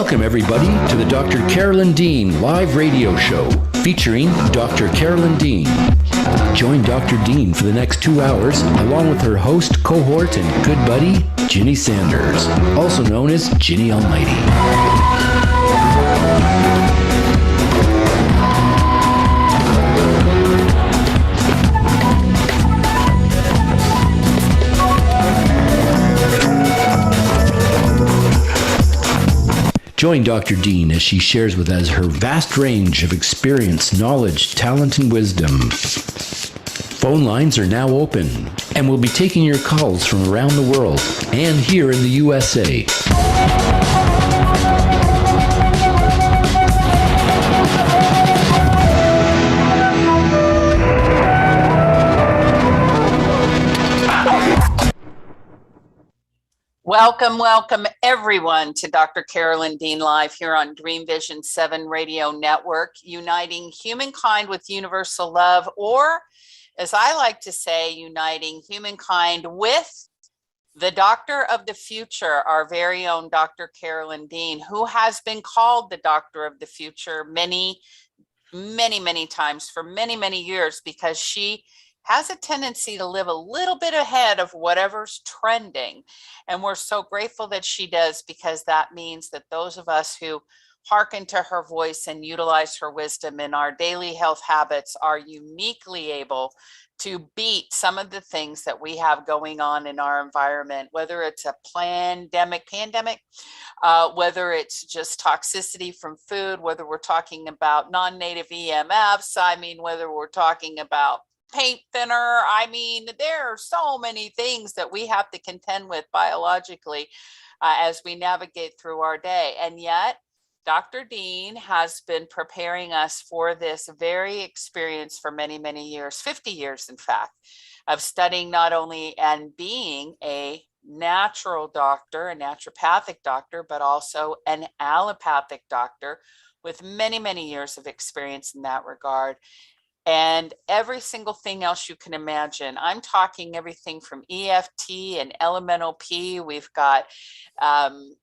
Welcome, everybody, to the Dr. Carolyn Dean live radio show featuring Dr. Carolyn Dean. Join Dr. Dean for the next 2 hours along with her host, cohort, and good buddy, Ginny Sanders, also known as Ginny Almighty. Join Dr. Dean as she shares with us her vast range of experience, knowledge, talent, and wisdom. Phone lines are now open, and we'll be taking your calls from around the world and here in the USA. Welcome everyone to Dr. Carolyn Dean Live here on Dream Vision 7 Radio Network, uniting humankind with universal love, or as I like to say, uniting humankind with the doctor of the future, our very own Dr. Carolyn Dean, who has been called the doctor of the future many times for many years, because she has a tendency to live a little bit ahead of whatever's trending. And we're so grateful that she does, because that means that those of us who hearken to her voice and utilize her wisdom in our daily health habits are uniquely able to beat some of the things that we have going on in our environment, whether it's a pandemic, whether it's just toxicity from food, whether we're talking about non-native EMFs, whether we're talking about paint thinner. There are so many things that we have to contend with biologically as we navigate through our day. And yet, Dr. Dean has been preparing us for this very experience for many years, 50 years, in fact, of studying not only and being a natural doctor, a naturopathic doctor, but also an allopathic doctor with many years of experience in that regard. And every single thing else you can imagine. I'm talking everything from EFT and elemental P. We've got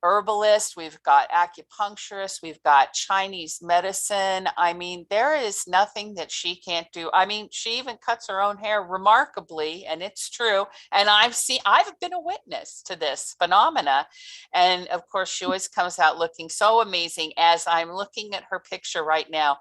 herbalists, we've got acupuncturists, we've got Chinese medicine. There is nothing that she can't do. She even cuts her own hair remarkably, and it's true. And I've been a witness to this phenomena. And of course, she always comes out looking so amazing, as I'm looking at her picture right now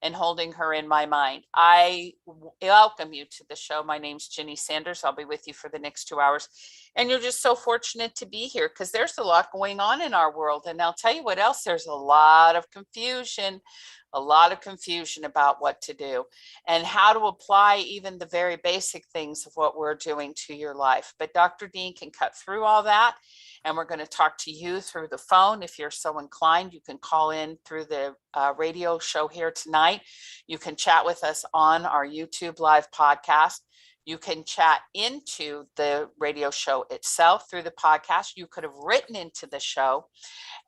and holding her in my mind. I welcome you to the show. My name's Ginny Sanders. I'll be with you for the next 2 hours. And you're just so fortunate to be here, because there's a lot going on in our world. And I'll tell you what else, there's a lot of confusion about what to do and how to apply even the very basic things of what we're doing to your life. But Dr. Dean can cut through all that. And we're going to talk to you through the phone. If you're so inclined, you can call in through the radio show here tonight. You can chat with us on our YouTube live podcast. You can chat into the radio show itself through the podcast. You could have written into the show.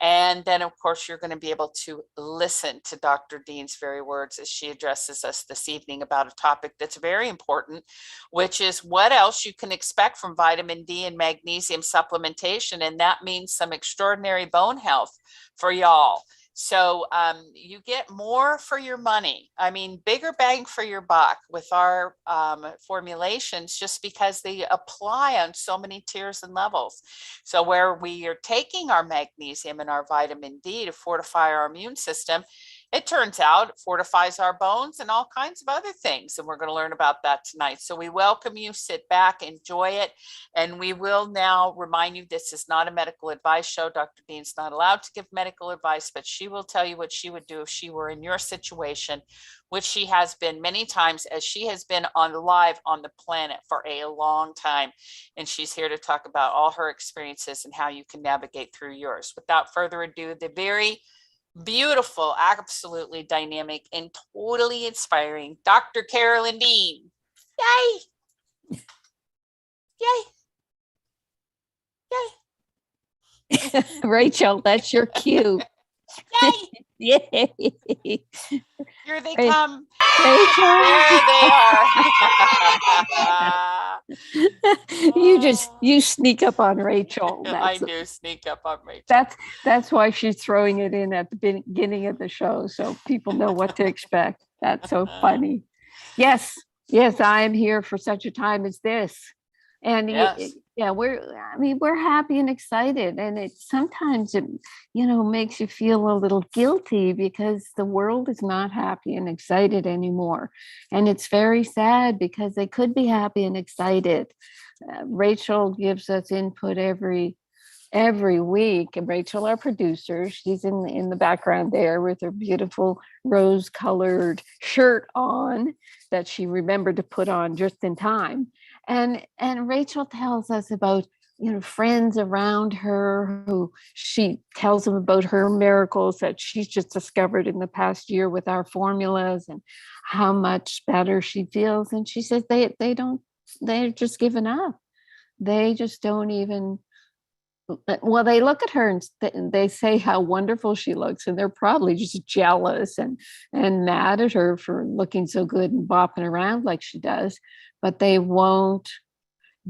And then, of course, you're going to be able to listen to Dr. Dean's very words as she addresses us this evening about a topic that's very important, which is what else you can expect from vitamin D and magnesium supplementation. And that means some extraordinary bone health for y'all. So you get more for your money. Bigger bang for your buck with our formulations, just because they apply on so many tiers and levels. So where we are taking our magnesium and our vitamin D to fortify our immune system, it turns out it fortifies our bones and all kinds of other things. And we're going to learn about that tonight. So we welcome you. Sit back, enjoy it. And we will now remind you, this is not a medical advice show. Dr. Dean's not allowed to give medical advice, but she will tell you what she would do if she were in your situation, which she has been many times, as she has been live on the planet for a long time. And she's here to talk about all her experiences and how you can navigate through yours. Without further ado, the very beautiful, absolutely dynamic, and totally inspiring Dr. Carolyn Dean. Yay! Yay! Rachel, that's your cue. Yay! Yay. Here they come. Rachel. There they are. You sneak up on Rachel. I do sneak up on Rachel. That's why she's throwing it in at the beginning of the show, so people know what to expect. That's so funny. Yes, I am here for such a time as this. And yes. we're happy and excited, and it sometimes makes you feel a little guilty because the world is not happy and excited anymore, and it's very sad because they could be happy and excited. Rachel gives us input every week, and Rachel, our producer, she's in the background there with her beautiful rose-colored shirt on that she remembered to put on just in time. And Rachel tells us about friends around her who she tells them about her miracles that she's just discovered in the past year with our formulas and how much better she feels. And she says they're just given up. They just don't even. Well, they look at her and they say how wonderful she looks, and they're probably just jealous and mad at her for looking so good and bopping around like she does, but they won't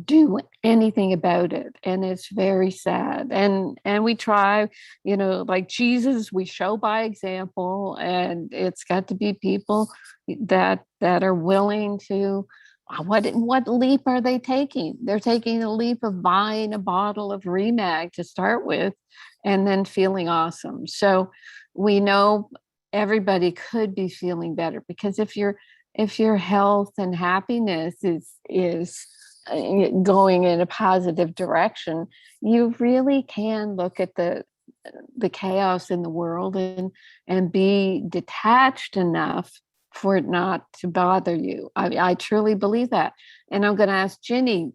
do anything about it, and it's very sad. And we try, like Jesus, we show by example, and it's got to be people that are willing to. What leap are they taking? They're taking a leap of buying a bottle of Remag to start with and then feeling awesome. So we know everybody could be feeling better, because if your health and happiness is going in a positive direction, you really can look at the chaos in the world and be detached enough for it not to bother you. I truly believe that. And I'm going to ask Ginny,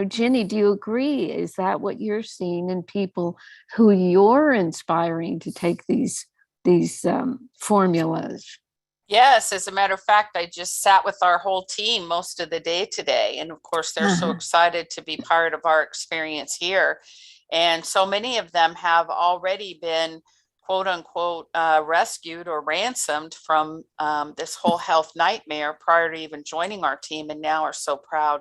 Ginny, do you agree? Is that what you're seeing in people who you're inspiring to take these formulas? Yes, as a matter of fact, I just sat with our whole team most of the day today. And of course, they're so excited to be part of our experience here. And so many of them have already been quote unquote rescued or ransomed from this whole health nightmare prior to even joining our team, and now are so proud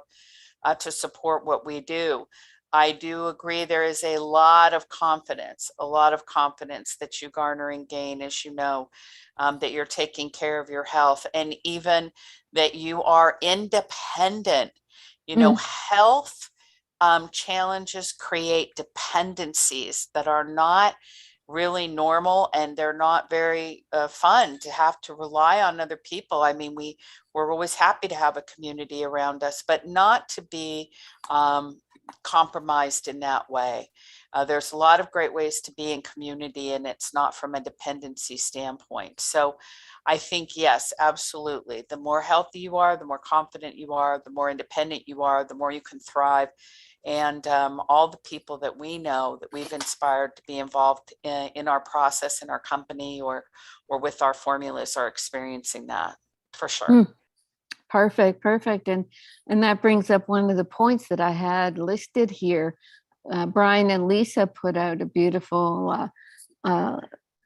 to support what we do. I do agree there is a lot of confidence that you garner and gain as you know that you're taking care of your health, and even that you are independent. Health challenges create dependencies that are not really normal, and they're not very fun to have to rely on other people. I mean, we're always happy to have a community around us, but not to be compromised in that way. There's a lot of great ways to be in community, and it's not from a dependency standpoint. So I think, yes, absolutely. The more healthy you are, the more confident you are, the more independent you are, the more you can thrive. And all the people that we know that we've inspired to be involved in our process, in our company, or with our formulas are experiencing that for sure. Perfect. And that brings up one of the points that I had listed here. Brian and Lisa put out a beautiful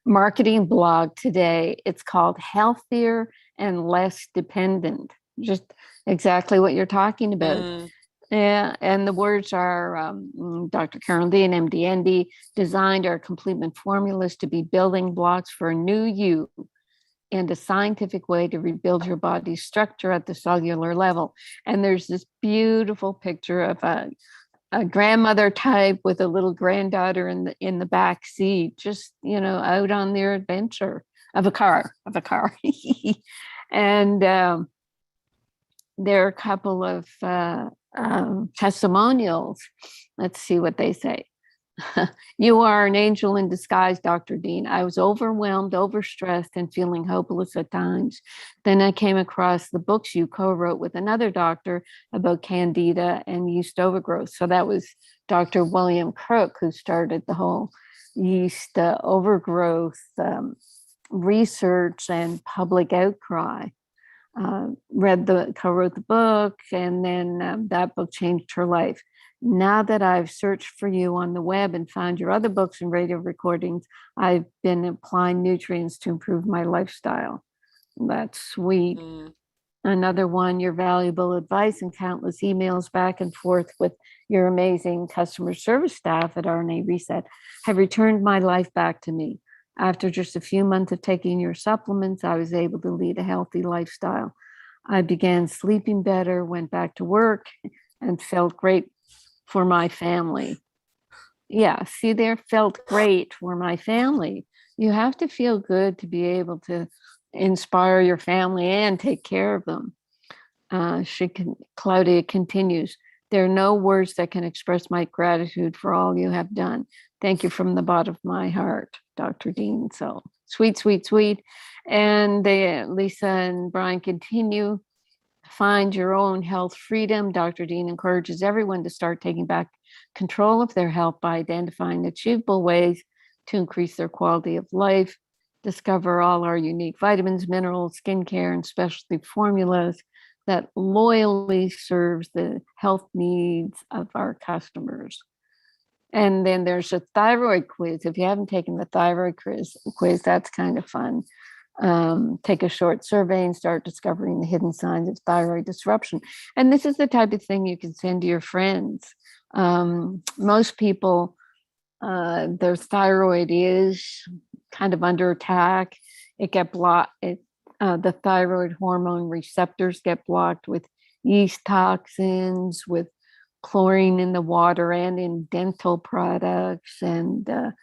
marketing blog today. It's called Healthier and Less Dependent. Just exactly what you're talking about. Yeah, and the words are Dr. Carolyn Dean, MD, ND, designed our complement formulas to be building blocks for a new you and a scientific way to rebuild your body's structure at the cellular level. And there's this beautiful picture of a grandmother type with a little granddaughter in the back seat, just out on their adventure of a car. And there are a couple of testimonials. Let's see what they say. You are an angel in disguise, Dr. Dean. I was overwhelmed, overstressed, and feeling hopeless at times. Then I came across the books you co-wrote with another doctor about candida and yeast overgrowth. So that was Dr. William Crook, who started the whole yeast overgrowth research and public outcry. Co-wrote the book, and then that book changed her life. Now that I've searched for you on the web and found your other books and radio recordings, I've been applying nutrients to improve my lifestyle. That's sweet. Another one, your valuable advice and countless emails back and forth with your amazing customer service staff at RNA Reset have returned my life back to me. After just a few months of taking your supplements, I was able to lead a healthy lifestyle. I began sleeping better, went back to work, and felt great for my family. Yeah, see there, felt great for my family. You have to feel good to be able to inspire your family and take care of them. Claudia continues, there are no words that can express my gratitude for all you have done. Thank you from the bottom of my heart, Dr. Dean. So sweet, sweet, sweet. And Lisa and Brian continue, find your own health freedom. Dr. Dean encourages everyone to start taking back control of their health by identifying achievable ways to increase their quality of life. Discover all our unique vitamins, minerals, skincare, and specialty formulas that loyally serves the health needs of our customers. And then there's a thyroid quiz. If you haven't taken the thyroid quiz, that's kind of fun. Take a short survey and start discovering the hidden signs of thyroid disruption. And this is the type of thing you can send to your friends. Most people, their thyroid is kind of under attack. It get blocked. The thyroid hormone receptors get blocked with yeast toxins, with chlorine in the water and in dental products, and the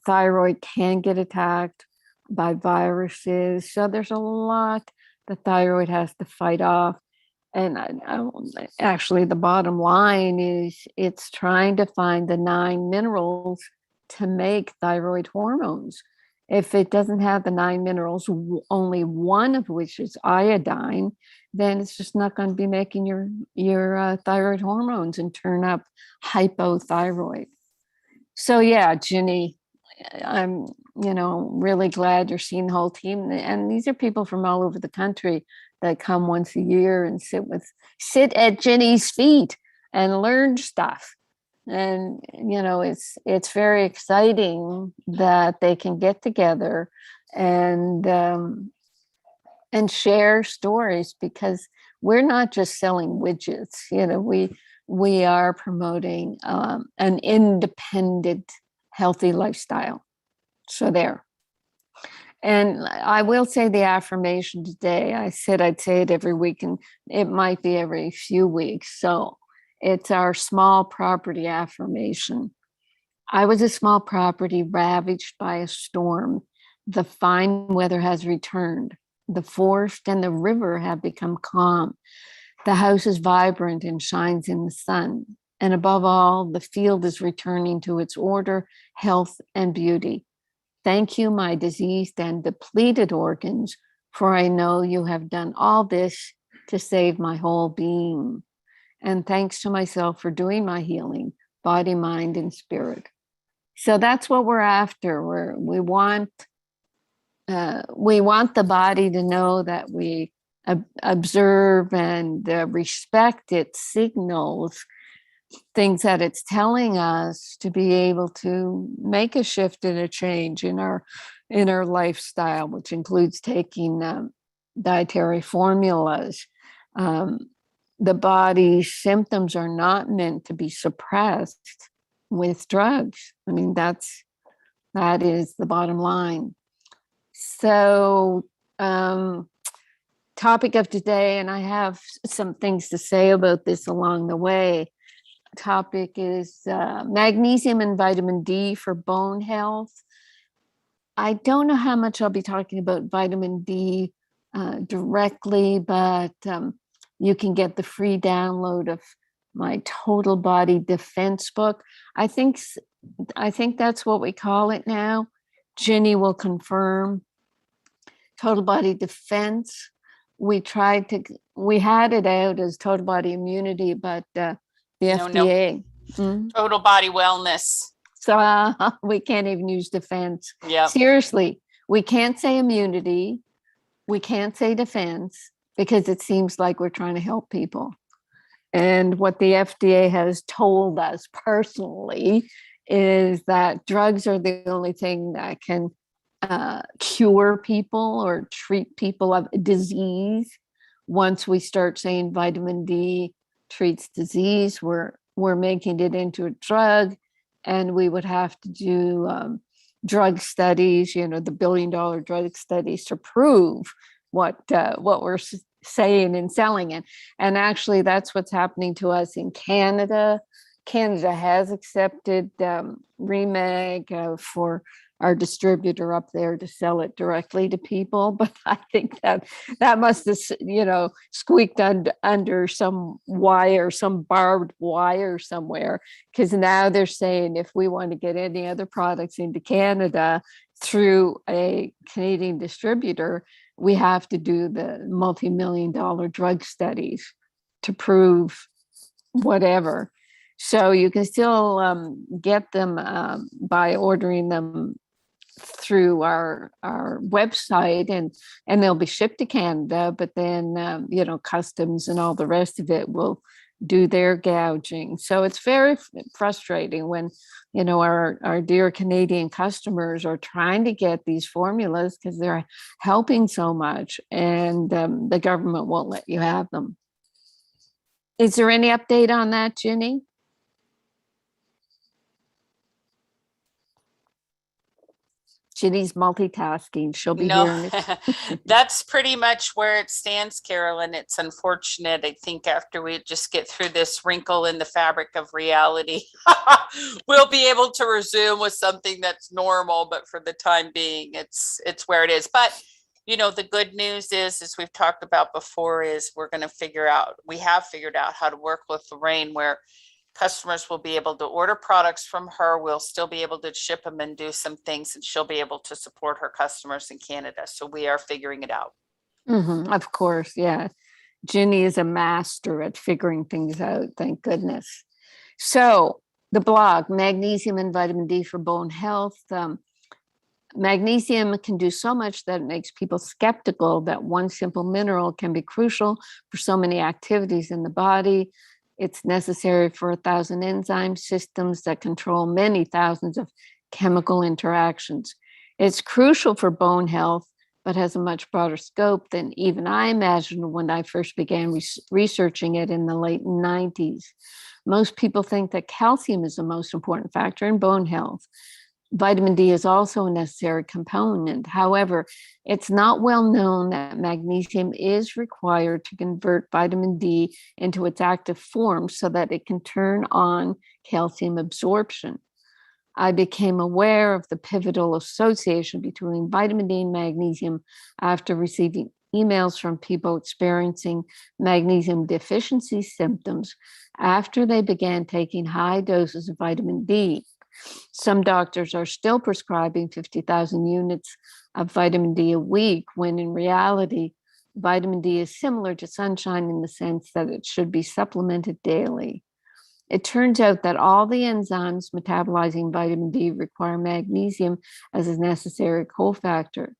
thyroid can get attacked by viruses. So there's a lot the thyroid has to fight off. And actually, the bottom line is it's trying to find the 9 minerals to make thyroid hormones. If it doesn't have the 9 minerals, only one of which is iodine, then it's just not going to be making your thyroid hormones and turn up hypothyroid. So yeah, Ginny, I'm really glad you're seeing the whole team. And these are people from all over the country that come once a year and sit at Ginny's feet and learn stuff. And it's very exciting that they can get together and share stories, because we're not just selling widgets. We are promoting an independent, healthy lifestyle. So there. And I will say the affirmation today. I said I'd say it every week, and it might be every few weeks. So it's our small property affirmation. I was a small property ravaged by a storm. The fine weather has returned. The forest and the river have become calm. The house is vibrant and shines in the sun. And above all, the field is returning to its order, health, and beauty. Thank you, my diseased and depleted organs, for I know you have done all this to save my whole being. And thanks to myself for doing my healing, body, mind, and spirit. So that's what we're after. We want the body to know that we observe and respect its signals, things that it's telling us, to be able to make a shift and a change in our lifestyle, which includes taking dietary formulas. The body's symptoms are not meant to be suppressed with drugs. I mean, that is the bottom line. So, topic of today, and I have some things to say about this along the way. Topic is magnesium and vitamin D for bone health. I don't know how much I'll be talking about vitamin D directly, but you can get the free download of my Total Body Defense book. I think that's what we call it now. Ginny will confirm. Total Body Defense. We had it out as Total Body Immunity, but the FDA. Total Body Wellness. So we can't even use defense. Yeah. Seriously, we can't say immunity. We can't say defense. because it seems like we're trying to help people. And what the FDA has told us personally is that drugs are the only thing that can cure people or treat people of disease. Once we start saying vitamin D treats disease, we're making it into a drug, and we would have to do drug studies, the $1 billion drug studies to prove what we're saying and selling it. And actually, that's what's happening to us in Canada. Canada has accepted Remag for our distributor up there to sell it directly to people. But I think that must have, squeaked under some wire, some barbed wire somewhere, because now they're saying if we want to get any other products into Canada through a Canadian distributor, we have to do the multi-million-dollar drug studies to prove whatever. So you can still get them by ordering them through our website, and they'll be shipped to Canada, but then customs and all the rest of it will do their gouging. So it's very frustrating when our dear Canadian customers are trying to get these formulas because they're helping so much, and the government won't let you have them. Is there any update on that, Ginny? Ginny's multitasking. She'll be hearing it. That's pretty much where it stands, Carolyn. It's unfortunate. I think after we just get through this wrinkle in the fabric of reality, we'll be able to resume with something that's normal. But for the time being, it's where it is. But the good news is, as we've talked about before, is we have figured out how to work with Lorraine, where customers will be able to order products from her. We'll still be able to ship them and do some things, and she'll be able to support her customers in Canada. So we are figuring it out. Mm-hmm, of course, yeah. Ginny is a master at figuring things out, thank goodness. So the blog, Magnesium and Vitamin D for Bone Health. Magnesium can do so much that it makes people skeptical that one simple mineral can be crucial for so many activities in the body. It's necessary for 1,000 enzyme systems that control many thousands of chemical interactions. It's crucial for bone health, but has a much broader scope than even I imagined when I first began researching it in the late 90s. Most people think that calcium is the most important factor in bone health. Vitamin D is also a necessary component. However, it's not well known that magnesium is required to convert vitamin D into its active form so that it can turn on calcium absorption. I became aware of the pivotal association between vitamin D and magnesium after receiving emails from people experiencing magnesium deficiency symptoms after they began taking high doses of vitamin D. Some doctors are still prescribing 50,000 units of vitamin D a week, when in reality, vitamin D is similar to sunshine in the sense that it should be supplemented daily. It turns out that all the enzymes metabolizing vitamin D require magnesium as a necessary cofactor.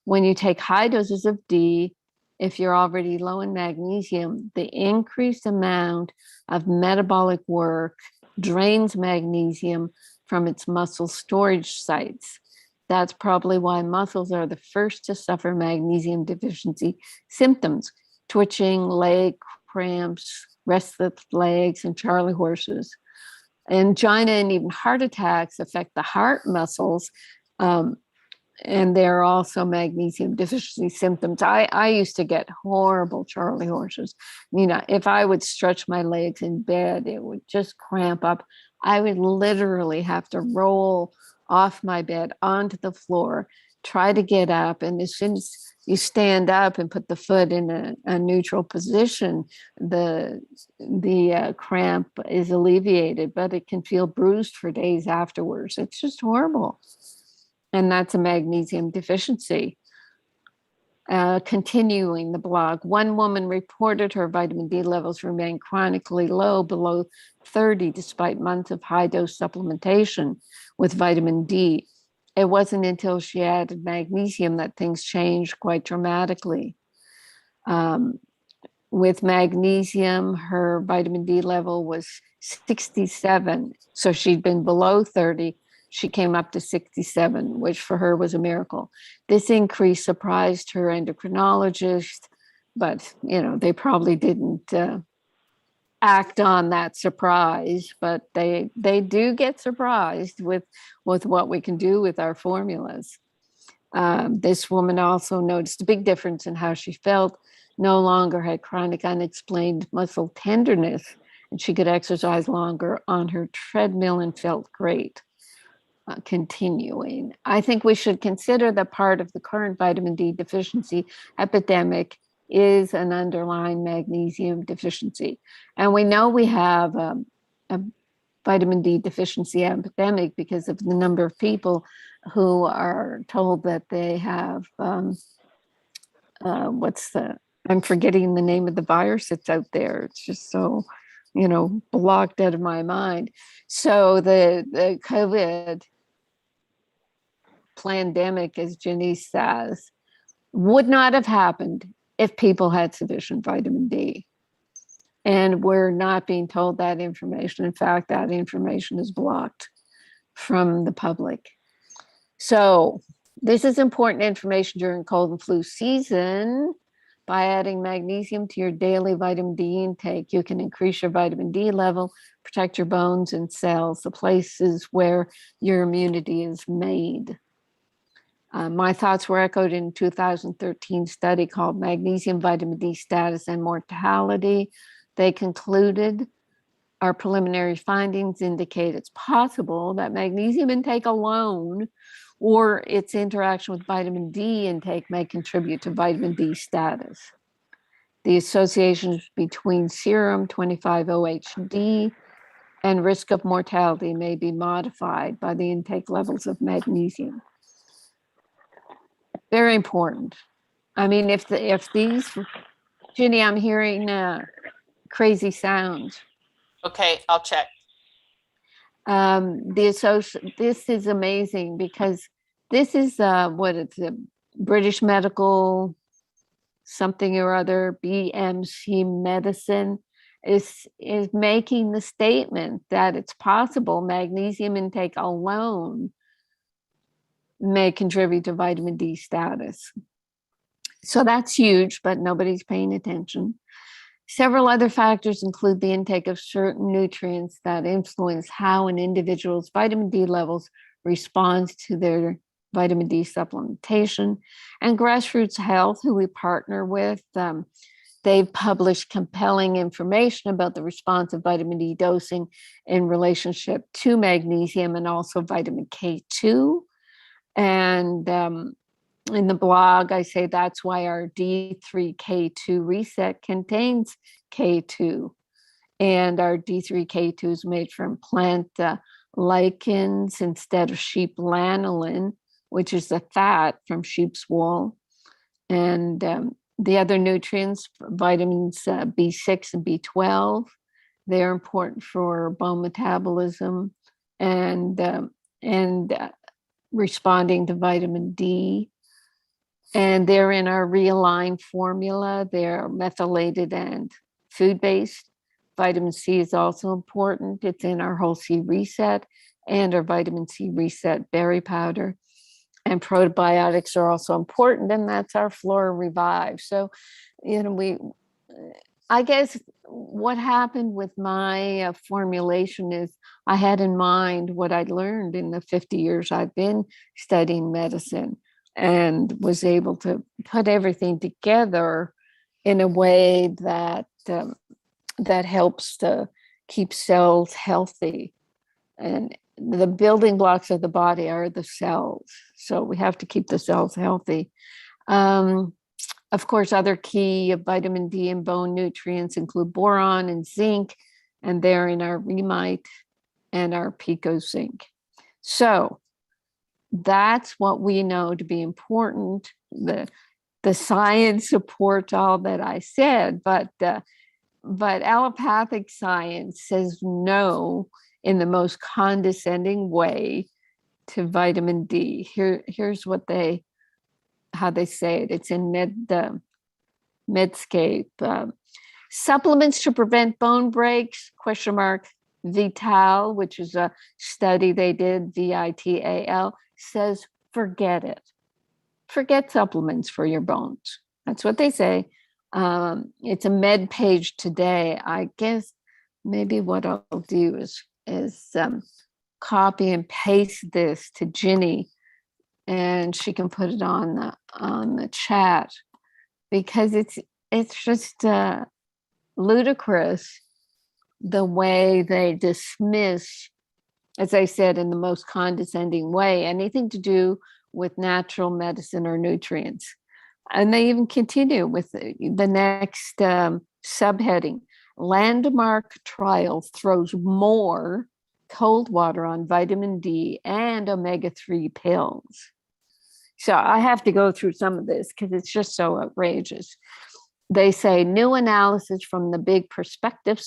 When you take high doses of D, if you're already low in magnesium, the increased amount of metabolic work drains magnesium from its muscle storage sites. That's probably why muscles are the first to suffer magnesium deficiency symptoms: twitching, leg cramps, restless legs, and Charlie horses. Angina and even heart attacks affect the heart muscles, and there are also magnesium deficiency symptoms. I used to get horrible Charlie horses. If I would stretch my legs in bed, it would just cramp up. I would literally have to roll off my bed onto the floor, try to get up. And as soon as you stand up and put the foot in a neutral position, the cramp is alleviated, but it can feel bruised for days afterwards. It's just horrible. And that's a magnesium deficiency. Continuing the blog, one woman reported her vitamin D levels remained chronically low, below 30, despite months of high-dose supplementation with vitamin D. It wasn't until she added magnesium that things changed quite dramatically. With magnesium, her vitamin D level was 67. So she'd been below 30. She came up to 67, which for her was a miracle. This increase surprised her endocrinologist, but they probably didn't act on that surprise, but they do get surprised with what we can do with our formulas. This woman also noticed a big difference in how she felt, no longer had chronic unexplained muscle tenderness, and she could exercise longer on her treadmill and felt great. Continuing, I think we should consider that part of the current vitamin D deficiency epidemic is an underlying magnesium deficiency. And we know we have a vitamin D deficiency epidemic because of the number of people who are told that they have, I'm forgetting the name of the virus that's out there. It's just so, blocked out of my mind. So the COVID pandemic, as Jenny says, would not have happened if people had sufficient vitamin D. And we're not being told that information. In fact, that information is blocked from the public. So this is important information during cold and flu season. By adding magnesium to your daily vitamin D intake, you can increase your vitamin D level, protect your bones and cells, the places where your immunity is made. My thoughts were echoed in a 2013 study called Magnesium, Vitamin D Status and Mortality. They concluded our preliminary findings indicate it's possible that magnesium intake alone or its interaction with vitamin D intake may contribute to vitamin D status. The associations between serum 25-OHD and risk of mortality may be modified by the intake levels of magnesium. Very important. I mean, if these, Ginny, I'm hearing crazy sounds. Okay, I'll check. This is amazing because this is what it's a British medical something or other, BMC medicine is making the statement that it's possible magnesium intake alone may contribute to vitamin D status. So that's huge, but nobody's paying attention. Several other factors include the intake of certain nutrients that influence how an individual's vitamin D levels responds to their vitamin D supplementation. And Grassroots Health, who we partner with, they've published compelling information about the response of vitamin D dosing in relationship to magnesium and also vitamin K2. And in the blog, I say that's why our D3K2 reset contains K2. And our D3K2 is made from plant lichens instead of sheep lanolin, which is the fat from sheep's wool. And the other nutrients, vitamins B6 and B12, they're important for bone metabolism and responding to vitamin D. And they're in our realigned formula. They're methylated and food-based. Vitamin C is also important. It's in our whole C reset and our vitamin C reset berry powder. And probiotics are also important, and that's our Flora Revive. So, I guess what happened with my formulation is I had in mind what I'd learned in the 50 years I've been studying medicine, and was able to put everything together in a way that that helps to keep cells healthy. And the building blocks of the body are the cells. So we have to keep the cells healthy. Of course, other key vitamin D and bone nutrients include boron and zinc, and they're in our Remite and our Pico Zinc. So that's what we know to be important. The science supports all that I said, but allopathic science says no in the most condescending way to vitamin D. Here's how they say it. It's in Medscape. Supplements to prevent bone breaks, ? Vital, which is a study they did, Vital, says forget it. Forget supplements for your bones. That's what they say. It's a med page today. I guess maybe what I'll do is copy and paste this to Ginny, and she can put it on the chat, because it's just ludicrous the way they dismiss, as I said, in the most condescending way, anything to do with natural medicine or nutrients. And they even continue with the next subheading. Landmark trial throws more cold water on vitamin D and omega-3 pills. So I have to go through some of this because it's just so outrageous. They say new analysis from the big prospective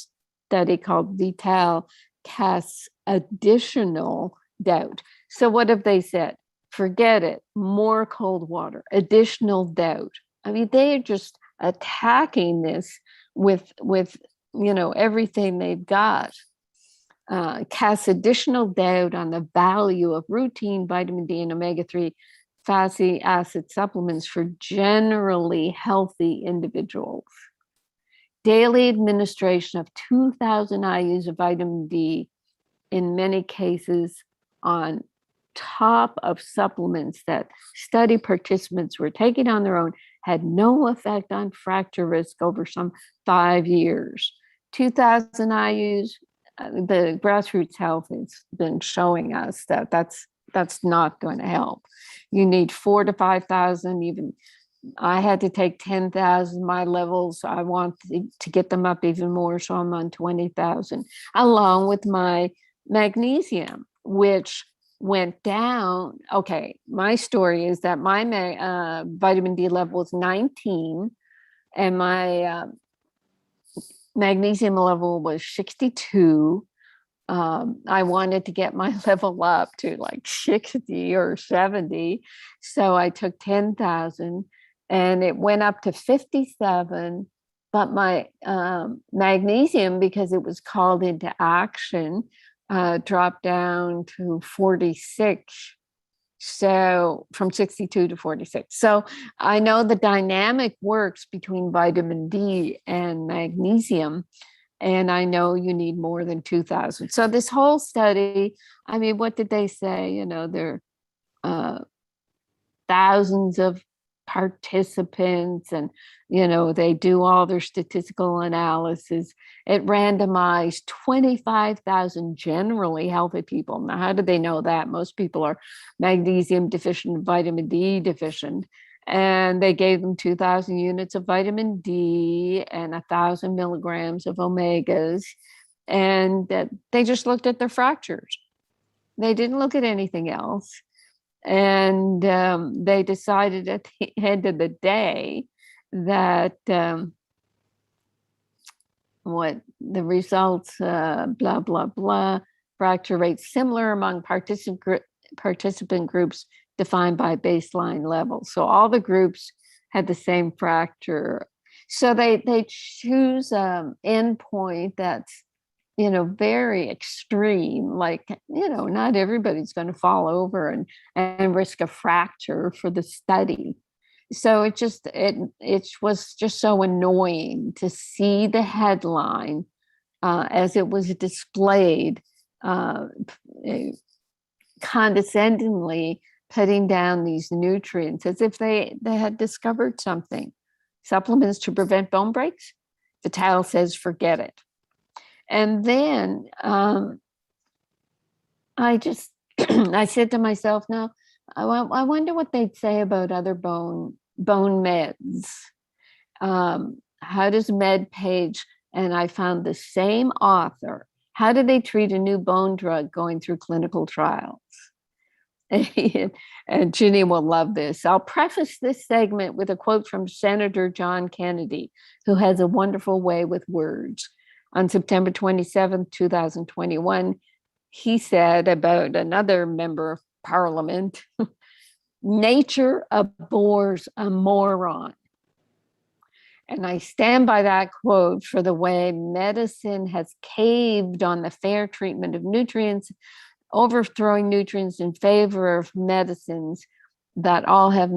study called Vital casts additional doubt. So what have they said? Forget it. More cold water, additional doubt. I mean, they are just attacking this with everything they've got. Casts additional doubt on the value of routine vitamin D and omega-3 fatty acid supplements for generally healthy individuals. Daily administration of 2,000 IUs of vitamin D, in many cases on top of supplements that study participants were taking on their own, had no effect on fracture risk over some 5 years. 2,000 IUs, the Grassroots Health has been showing us that that's not going to help. You need 4,000 to 5,000. Even I had to take 10,000. My levels, I want to get them up even more, so I'm on 20,000, along with my magnesium, which went down. Okay, my story is that my vitamin D level was 19, and my magnesium level was 62. I wanted to get my level up to like 60 or 70. So I took 10,000 and it went up to 57. But my magnesium, because it was called into action, dropped down to 46. So from 62 to 46. So I know the dynamic works between vitamin D and magnesium. And I know you need more than 2,000. So this whole study, I mean, what did they say? There are thousands of participants, and, they do all their statistical analysis. It randomized 25,000 generally healthy people. Now, how do they know that? Most people are magnesium deficient, vitamin D deficient. And they gave them 2,000 units of vitamin D and 1,000 milligrams of omegas. And they just looked at their fractures. They didn't look at anything else. And they decided at the end of the day that what the results, blah, blah, blah, fracture rates similar among participant groups defined by baseline levels. So all the groups had the same fracture. So they choose endpoint that's, very extreme. Like, not everybody's going to fall over and risk a fracture for the study. So it was just so annoying to see the headline as it was displayed, condescendingly putting down these nutrients as if they had discovered something. Supplements to prevent bone breaks? The title says forget it. And then I said to myself, now, I wonder what they'd say about other bone meds. How does MedPage, and I found the same author, how do they treat a new bone drug going through clinical trials? And Ginny will love this. I'll preface this segment with a quote from Senator John Kennedy, who has a wonderful way with words. On September 27, 2021, he said about another member of parliament, nature abhors a moron. And I stand by that quote for the way medicine has caved on the fair treatment of nutrients, overthrowing nutrients in favor of medicines that all have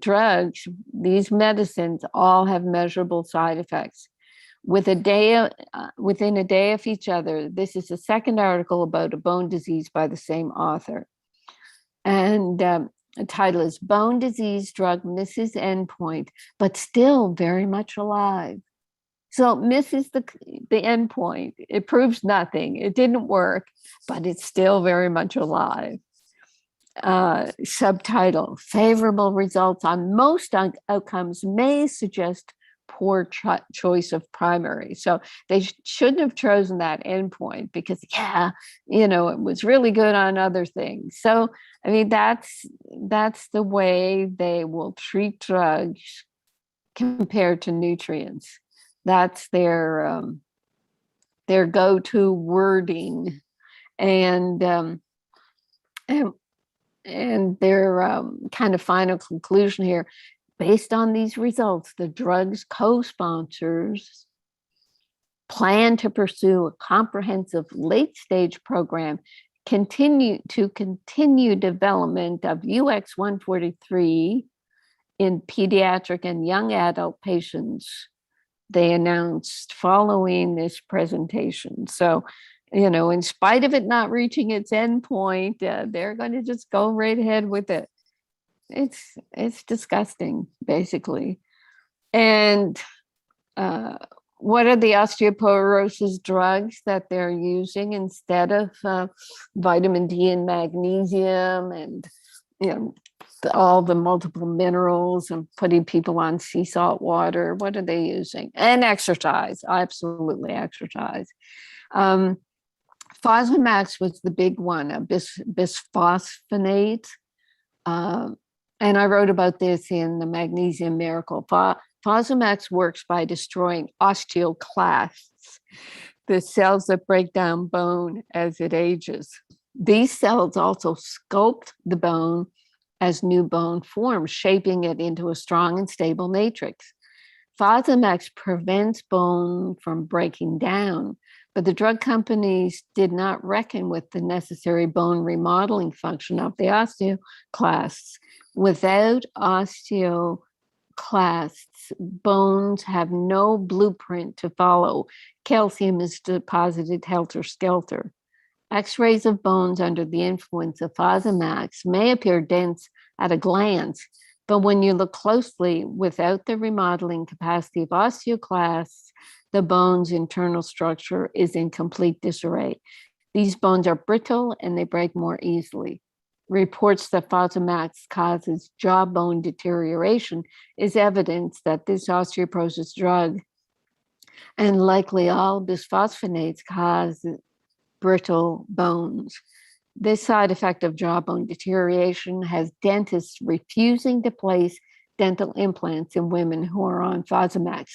drugs. These medicines all have measurable side effects. Within a day of each other. This is the second article about a bone disease by the same author. And the title is Bone Disease Drug Misses Endpoint, but Still Very Much Alive. So it misses the endpoint. It proves nothing. It didn't work, but it's still very much alive. Subtitle, Favorable Results on Most Outcomes May Suggest Poor choice of primary. So they shouldn't have chosen that endpoint because, it was really good on other things. So, I mean, that's the way they will treat drugs compared to nutrients. That's their go-to wording, and their kind of final conclusion here. Based on these results, the drug's co-sponsors plan to pursue a comprehensive late-stage program, continue development of UX143 in pediatric and young adult patients, they announced following this presentation. So, in spite of it not reaching its endpoint, they're going to just go right ahead with it. It's disgusting, basically. And what are the osteoporosis drugs that they're using instead of vitamin D and magnesium and all the multiple minerals and putting people on sea salt water? What are they using? And exercise, absolutely exercise. Fosamax was the big one, a bisphosphonate. And I wrote about this in the Magnesium Miracle. Fosamax works by destroying osteoclasts, the cells that break down bone as it ages. These cells also sculpt the bone as new bone forms, shaping it into a strong and stable matrix. Fosamax prevents bone from breaking down, but the drug companies did not reckon with the necessary bone remodeling function of the osteoclasts. Without osteoclasts, bones have no blueprint to follow. Calcium is deposited helter-skelter. X-rays of bones under the influence of Fosamax may appear dense at a glance, but when you look closely, without the remodeling capacity of osteoclasts, the bone's internal structure is in complete disarray. These bones are brittle and they break more easily. Reports that Fosamax causes jawbone deterioration is evidence that this osteoporosis drug, and likely all bisphosphonates, cause brittle bones. This side effect of jawbone deterioration has dentists refusing to place dental implants in women who are on Fosamax.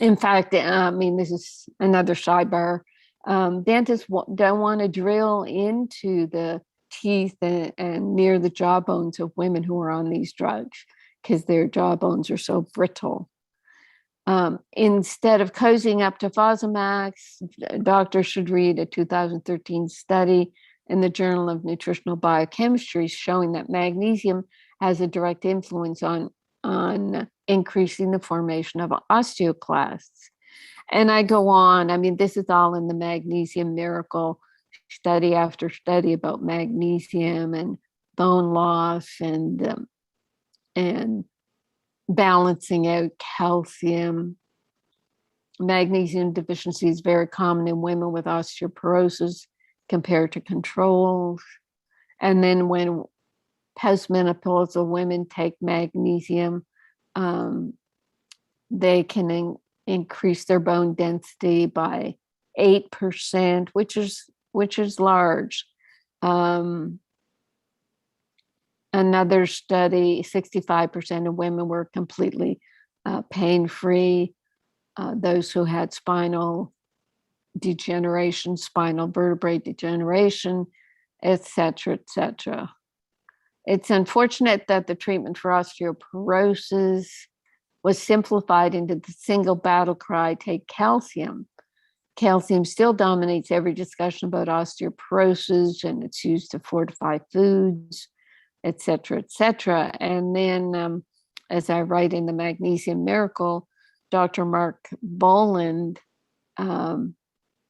In fact, this is another sidebar. Dentists don't want to drill into the teeth and near the jawbones of women who are on these drugs because their jawbones are so brittle. Instead of cozying up to Fosamax, doctors should read a 2013 study in the Journal of Nutritional Biochemistry showing that magnesium has a direct influence on increasing the formation of osteoclasts. And I go on. I mean, this is all in the Magnesium Miracle, study after study about magnesium and bone loss and balancing out calcium. Magnesium deficiency is very common in women with osteoporosis compared to controls. And then when postmenopausal women take magnesium, they can increase their bone density by 8%, which is large. Another study, 65% of women were completely pain-free. Those who had spinal degeneration, spinal vertebrae degeneration, et cetera, et cetera. It's unfortunate that the treatment for osteoporosis was simplified into the single battle cry, take calcium. Calcium still dominates every discussion about osteoporosis, and it's used to fortify foods, et cetera, et cetera. And then, as I write in the Magnesium Miracle, Dr. Mark Boland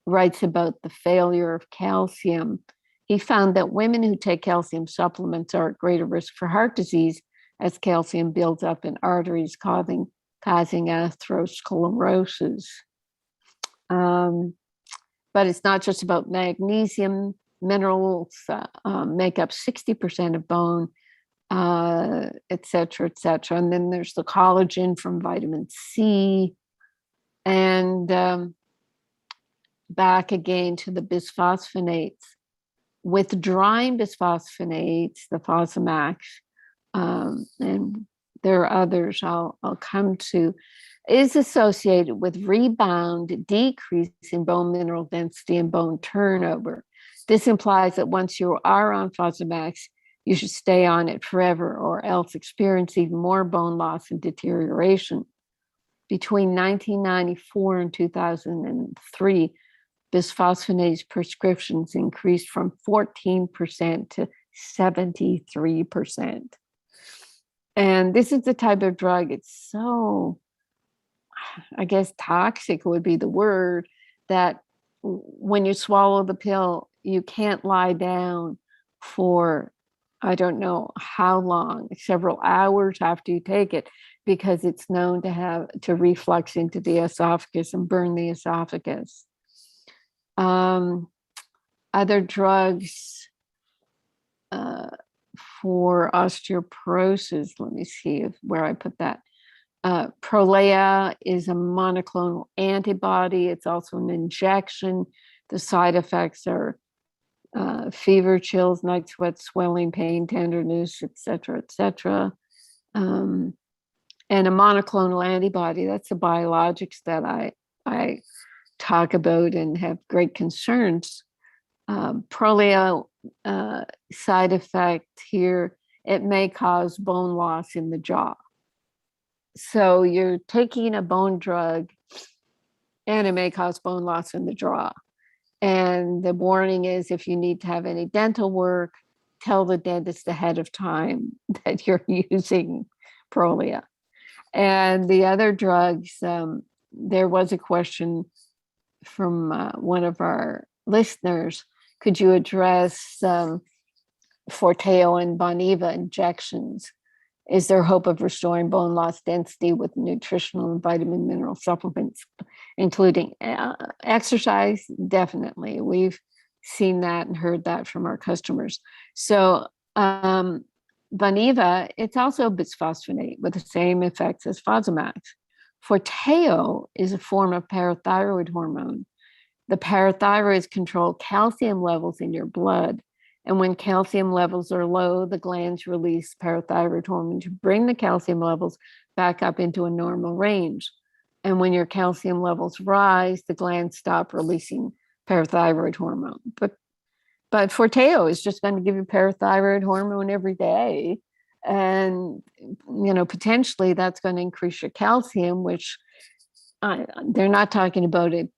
writes about the failure of calcium. He found that women who take calcium supplements are at greater risk for heart disease as calcium builds up in arteries, causing atherosclerosis. But it's not just about magnesium. Minerals make up 60% of bone, et cetera, et cetera. And then there's the collagen from vitamin C. And back again to the bisphosphonates. Withdrawing bisphosphonates, the Fosamax, and there are others I'll come to, is associated with rebound, decrease in bone mineral density and bone turnover. This implies that once you are on Fosamax, you should stay on it forever or else experience even more bone loss and deterioration. Between 1994 and 2003, bisphosphonates prescriptions increased from 14% to 73%. And this is the type of drug, it's so, I guess toxic would be the word, that when you swallow the pill, you can't lie down for, I don't know how long, several hours after you take it, because it's known to reflux into the esophagus and burn the esophagus. Other drugs for osteoporosis, let me see where I put that. Prolia is a monoclonal antibody. It's also an injection. The side effects are fever, chills, night sweats, swelling, pain, tenderness, et cetera, et cetera. And a monoclonal antibody, that's the biologics that I talk about and have great concerns. Prolia side effect here, it may cause bone loss in the jaw. So you're taking a bone drug and it may cause bone loss in the jaw. And the warning is, if you need to have any dental work, tell the dentist ahead of time that you're using Prolia. And the other drugs, there was a question from one of our listeners, could you address Forteo and Boniva injections? Is there hope of restoring bone loss density with nutritional and vitamin mineral supplements, including exercise? Definitely. We've seen that and heard that from our customers. So Boniva, it's also a bisphosphonate with the same effects as Fosamax. Forteo is a form of parathyroid hormone. The parathyroids control calcium levels in your blood. And when calcium levels are low, the glands release parathyroid hormone to bring the calcium levels back up into a normal range. And when your calcium levels rise, the glands stop releasing parathyroid hormone. But Forteo is just going to give you parathyroid hormone every day. And, potentially that's going to increase your calcium, which they're not talking about it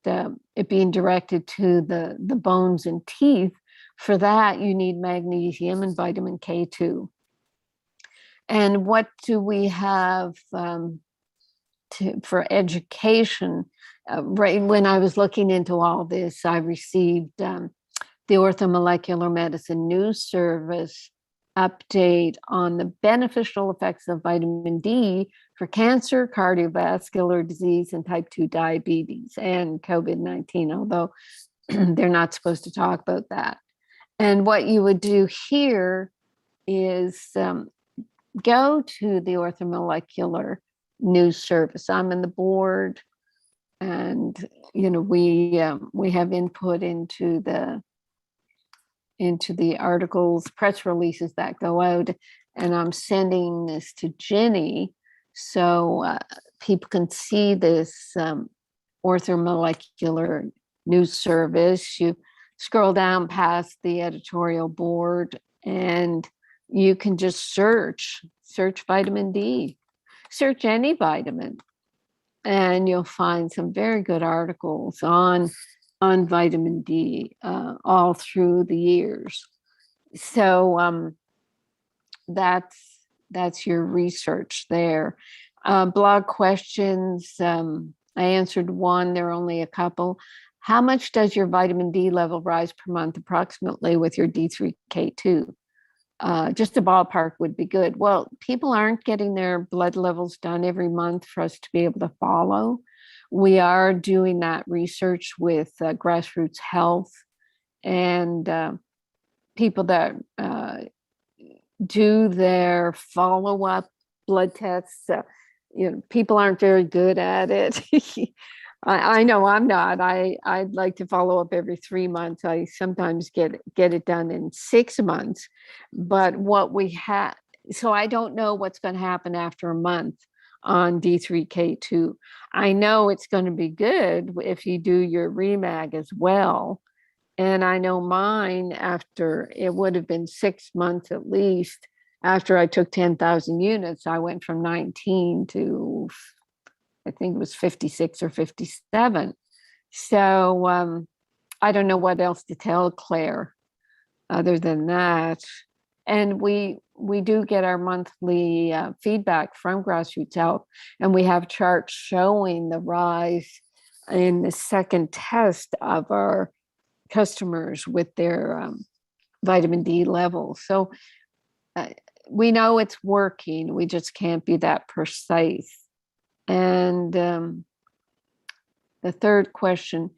being directed to the bones and teeth. For that, you need magnesium and vitamin K2. And what do we have for education? Right when I was looking into all this, I received the Orthomolecular Medicine News Service update on the beneficial effects of vitamin D for cancer, cardiovascular disease, and type 2 diabetes and COVID-19, although they're not supposed to talk about that. And what you would do here is go to the Orthomolecular News Service. I'm in the board, and we have input into the articles, press releases that go out, and I'm sending this to Ginny so people can see this Orthomolecular News Service. You scroll down past the editorial board and you can just search vitamin D. search any vitamin, and you'll find some very good articles on vitamin D all through the years. So that's your research there. Blog questions. I answered one. There are only a couple. How much does your vitamin D level rise per month approximately with your D3K2? Just a ballpark would be good. Well, people aren't getting their blood levels done every month for us to be able to follow. We are doing that research with Grassroots Health, and people that do their follow-up blood tests. People aren't very good at it. I know I'm not. I'd like to follow up every 3 months. I sometimes get it done in 6 months. But what we have, so I don't know what's going to happen after a month on D3K2. I know it's going to be good if you do your REMAG as well. And I know mine, after it would have been 6 months at least, after I took 10,000 units, I went from 19 to, I think it was 56 or 57. So I don't know what else to tell Claire other than that. And we do get our monthly feedback from Grassroots Health, and we have charts showing the rise in the second test of our customers with their vitamin D levels. So we know it's working. We just can't be that precise. And the third question,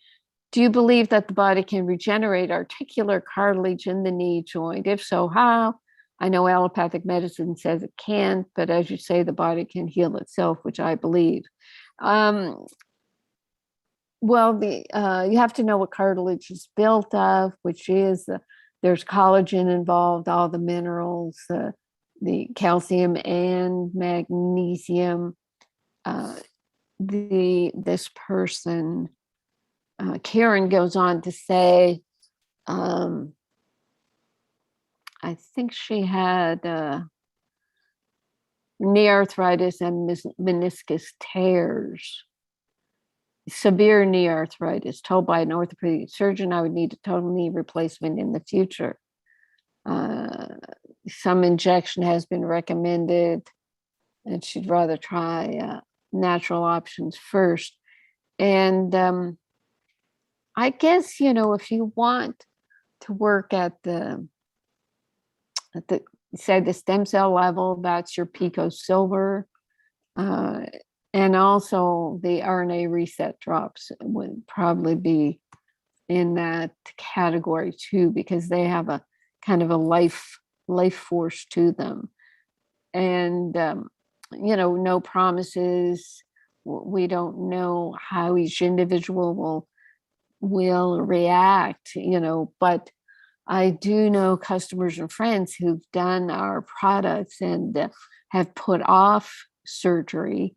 do you believe that the body can regenerate articular cartilage in the knee joint? If so, how? I know allopathic medicine says it can't, but as you say, the body can heal itself, which I believe. Well, you have to know what cartilage is built of, which is there's collagen involved, all the minerals, the calcium and magnesium. This person, Karen, goes on to say, I think she had knee arthritis and meniscus tears. Severe knee arthritis, told by an orthopedic surgeon I would need a total knee replacement in the future. Some injection has been recommended, and she'd rather try natural options first. And I guess, if you want to work at the stem cell level, that's your pico silver. And also the RNA reset drops would probably be in that category too, because they have a kind of a life force to them. And, no promises. We don't know how each individual will react, but I do know customers and friends who've done our products and have put off surgery.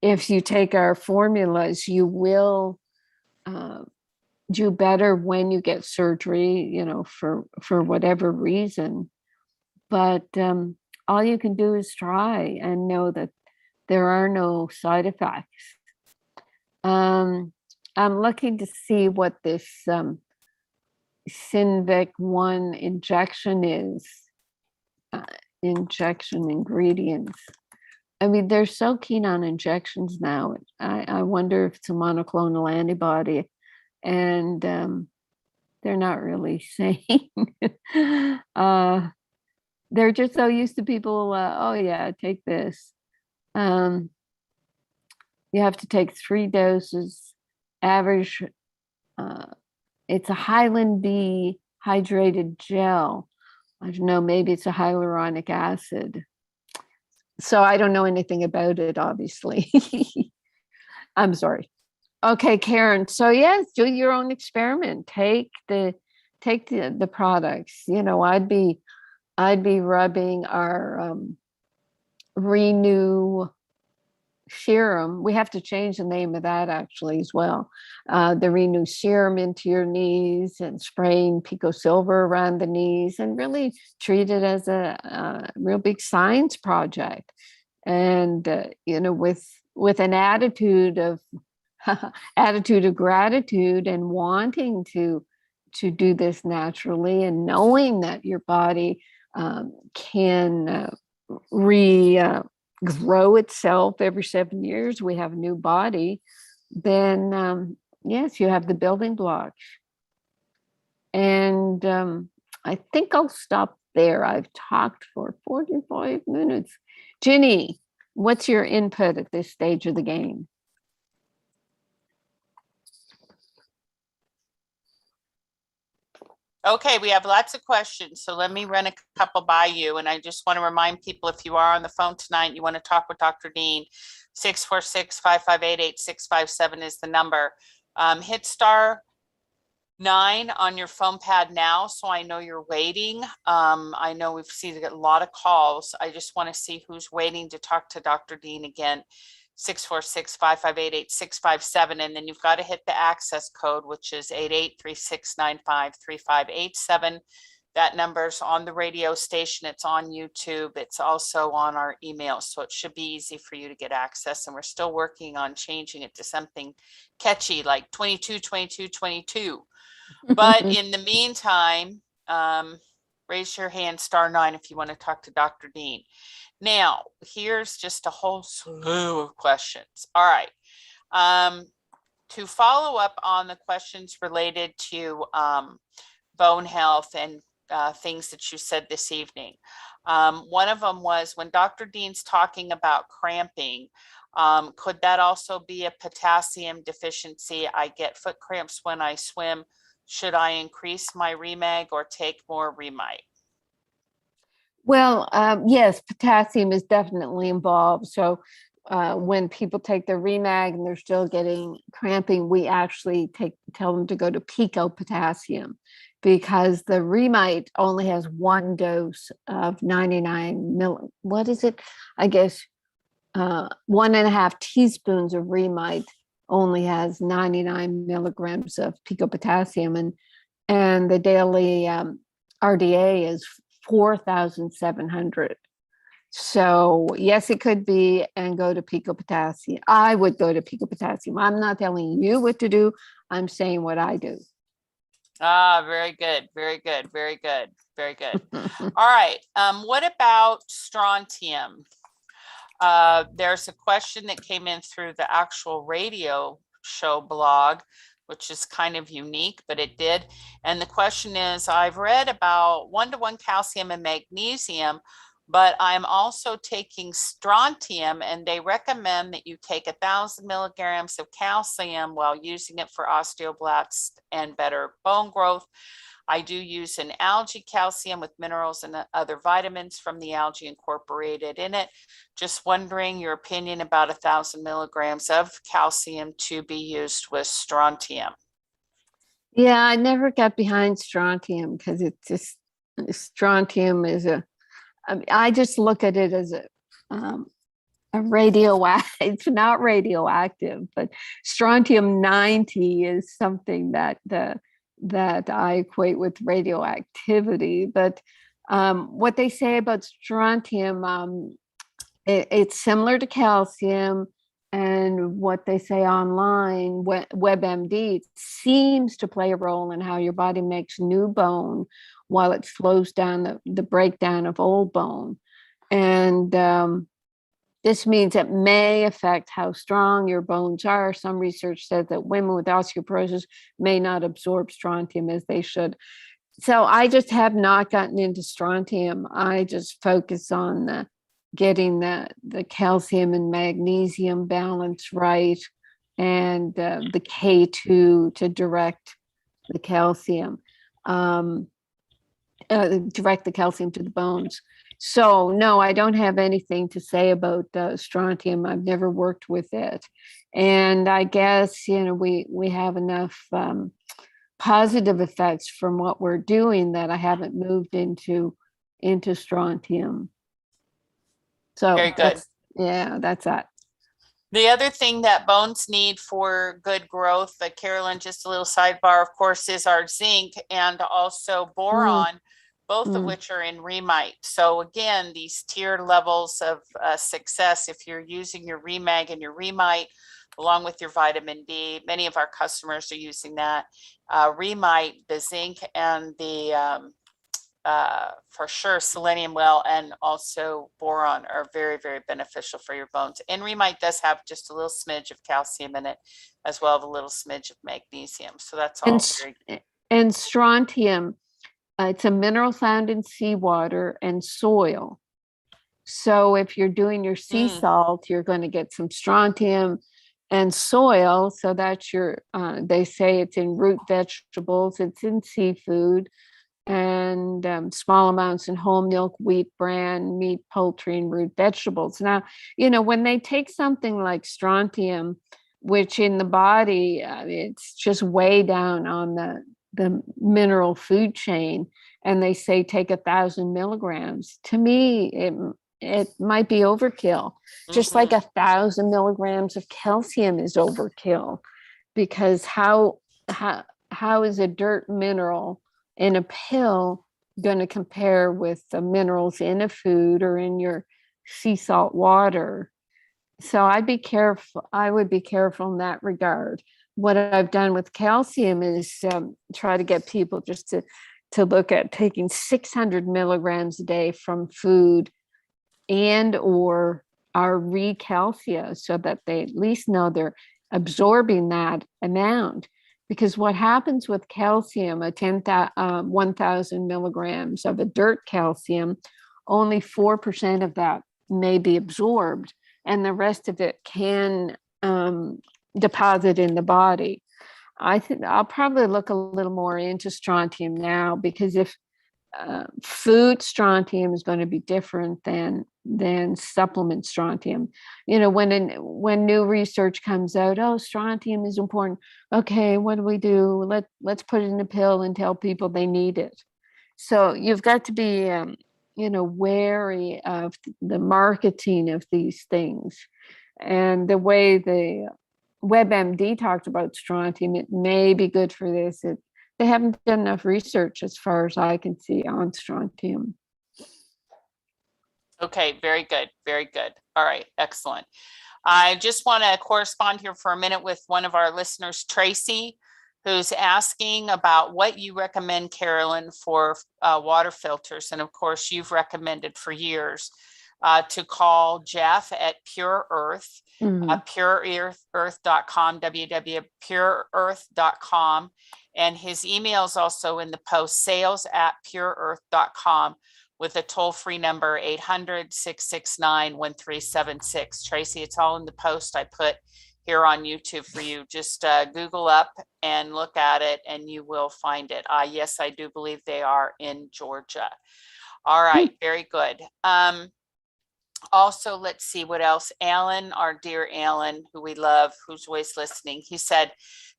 If you take our formulas, you will do better when you get surgery, for whatever reason. But all you can do is try and know that there are no side effects. I'm looking to see what this Synvic 1 injection is. Injection ingredients. I mean, they're so keen on injections now. I wonder if it's a monoclonal antibody, and they're not really saying. They're just so used to people, oh yeah, take this. You have to take 3 doses, average. It's a Highland B hydrated gel. I don't know, maybe it's a hyaluronic acid. So I don't know anything about it, obviously. I'm sorry. Okay, Karen. So yes, do your own experiment. Take the products. I'd be rubbing our Renew serum. We have to change the name of that actually as well. The Renew serum into your knees and spraying pico silver around the knees, and really treat it as a real big science project. And with an attitude of gratitude and wanting to do this naturally, and knowing that your body can grow itself every 7 years. We have a new body. Then yes, you have the building blocks. And I think I'll stop there. I've talked for 45 minutes. Ginny, what's your input at this stage of the game? Okay, we have lots of questions, so let me run a couple by you. And I just want to remind people, if you are on the phone tonight, you want to talk with Dr. Dean, 646-558-8657 is the number. Hit *9 on your phone pad now, so I know you're waiting. I know we've seen a lot of calls. I just want to see who's waiting to talk to Dr. Dean again. 646-558-8657, and then you've got to hit the access code, which is 8836953587. That number's on the radio station. It's on YouTube. It's also on our email, so it should be easy for you to get access. And we're still working on changing it to something catchy like 222222. But in the meantime, raise your hand, *9, if you want to talk to Dr. Dean. Now, here's just a whole slew of questions. All right. To follow up on the questions related to bone health and things that you said this evening, one of them was, when Dr. Dean's talking about cramping, could that also be a potassium deficiency? I get foot cramps when I swim. Should I increase my Remag or take more Remite? Well, yes, potassium is definitely involved. So when people take their Remag and they're still getting cramping, we actually tell them to go to pico potassium, because the Remite only has one dose of 99 what is it? I guess 1.5 teaspoons of Remite only has 99 milligrams of pico potassium, and the daily RDA is 4,700. So yes, it could be, and go to pico potassium. I would go to pico potassium. I'm not telling you what to do. I'm saying what I do. Ah, very good. Very good. Very good. Very good. All right. What about strontium? There's a question that came in through the actual radio show blog, which is kind of unique, but it did. And the question is, I've read about 1-to-1 calcium and magnesium, but I'm also taking strontium, and they recommend that you take 1,000 milligrams of calcium while using it for osteoblasts and better bone growth. I do use an algae calcium with minerals and other vitamins from the algae incorporated in it. Just wondering your opinion about 1,000 milligrams of calcium to be used with strontium. Yeah, I never got behind strontium, because it's just, strontium is I just look at it as a radioactive. It's not radioactive, but strontium 90 is something that I equate with radioactivity. But what they say about strontium, it's similar to calcium, and what they say online, WebMD, it seems to play a role in how your body makes new bone while it slows down the breakdown of old bone. And this means it may affect how strong your bones are. Some research says that women with osteoporosis may not absorb strontium as they should. So I just have not gotten into strontium. I just focus on getting the calcium and magnesium balance right, and the K2 to direct the calcium. Direct the calcium to the bones. So no, I don't have anything to say about strontium. I've never worked with it, and I guess we have enough positive effects from what we're doing that I haven't moved into strontium. So very good. That's that. The other thing that bones need for good growth, Carolyn, just a little sidebar, of course, is our zinc and also boron. both of which are in Remite. So again, these tiered levels of success, if you're using your Remag and your Remite, along with your vitamin D, many of our customers are using that. Remite, the zinc and the, for sure, selenium well, and also boron are very, very beneficial for your bones. And Remite does have just a little smidge of calcium in it, as well as a little smidge of magnesium. So that's all very. And strontium, it's a mineral found in seawater and soil. So if you're doing your sea salt, you're going to get some strontium and soil. So that's your, they say it's in root vegetables, it's in seafood, and small amounts in whole milk, wheat, bran, meat, poultry, and root vegetables. Now, when they take something like strontium, which in the body, it's just way down on the mineral food chain, and they say take 1,000 milligrams. To me, it might be overkill. Just like 1,000 milligrams of calcium is overkill, because how is a dirt mineral in a pill going to compare with the minerals in a food or in your sea salt water? So I'd be careful. I would be careful in that regard. What I've done with calcium is try to get people just to look at taking 600 milligrams a day from food and or our recalcia, so that they at least know they're absorbing that amount. Because what happens with calcium, 1,000 milligrams of a dirt calcium, only 4% of that may be absorbed, and the rest of it can deposit in the body. I think I'll probably look a little more into strontium now, because if food strontium is going to be different than supplement strontium. When new research comes out, oh, strontium is important. Okay, what do? Let's put it in a pill and tell people they need it. So you've got to be wary of the marketing of these things, and the way the WebMD talked about strontium. It may be good for this. They haven't done enough research, as far as I can see, on strontium. Okay, very good, very good. All right, excellent. I just want to correspond here for a minute with one of our listeners, Tracy, who's asking about what you recommend, Carolyn, for water filters. And of course, you've recommended for years to call Jeff at Pure Earth, pureearth.com, www.pureearth.com. And his email is also in the post, sales@pureearth.com, with a toll-free number, 800-669-1376. Tracy, it's all in the post I put here on YouTube for you. Just Google up and look at it, and you will find it. Yes, I do believe they are in Georgia. All right, very good. Also, let's see what else. Alan, our dear Alan, who we love, who's always listening, he said,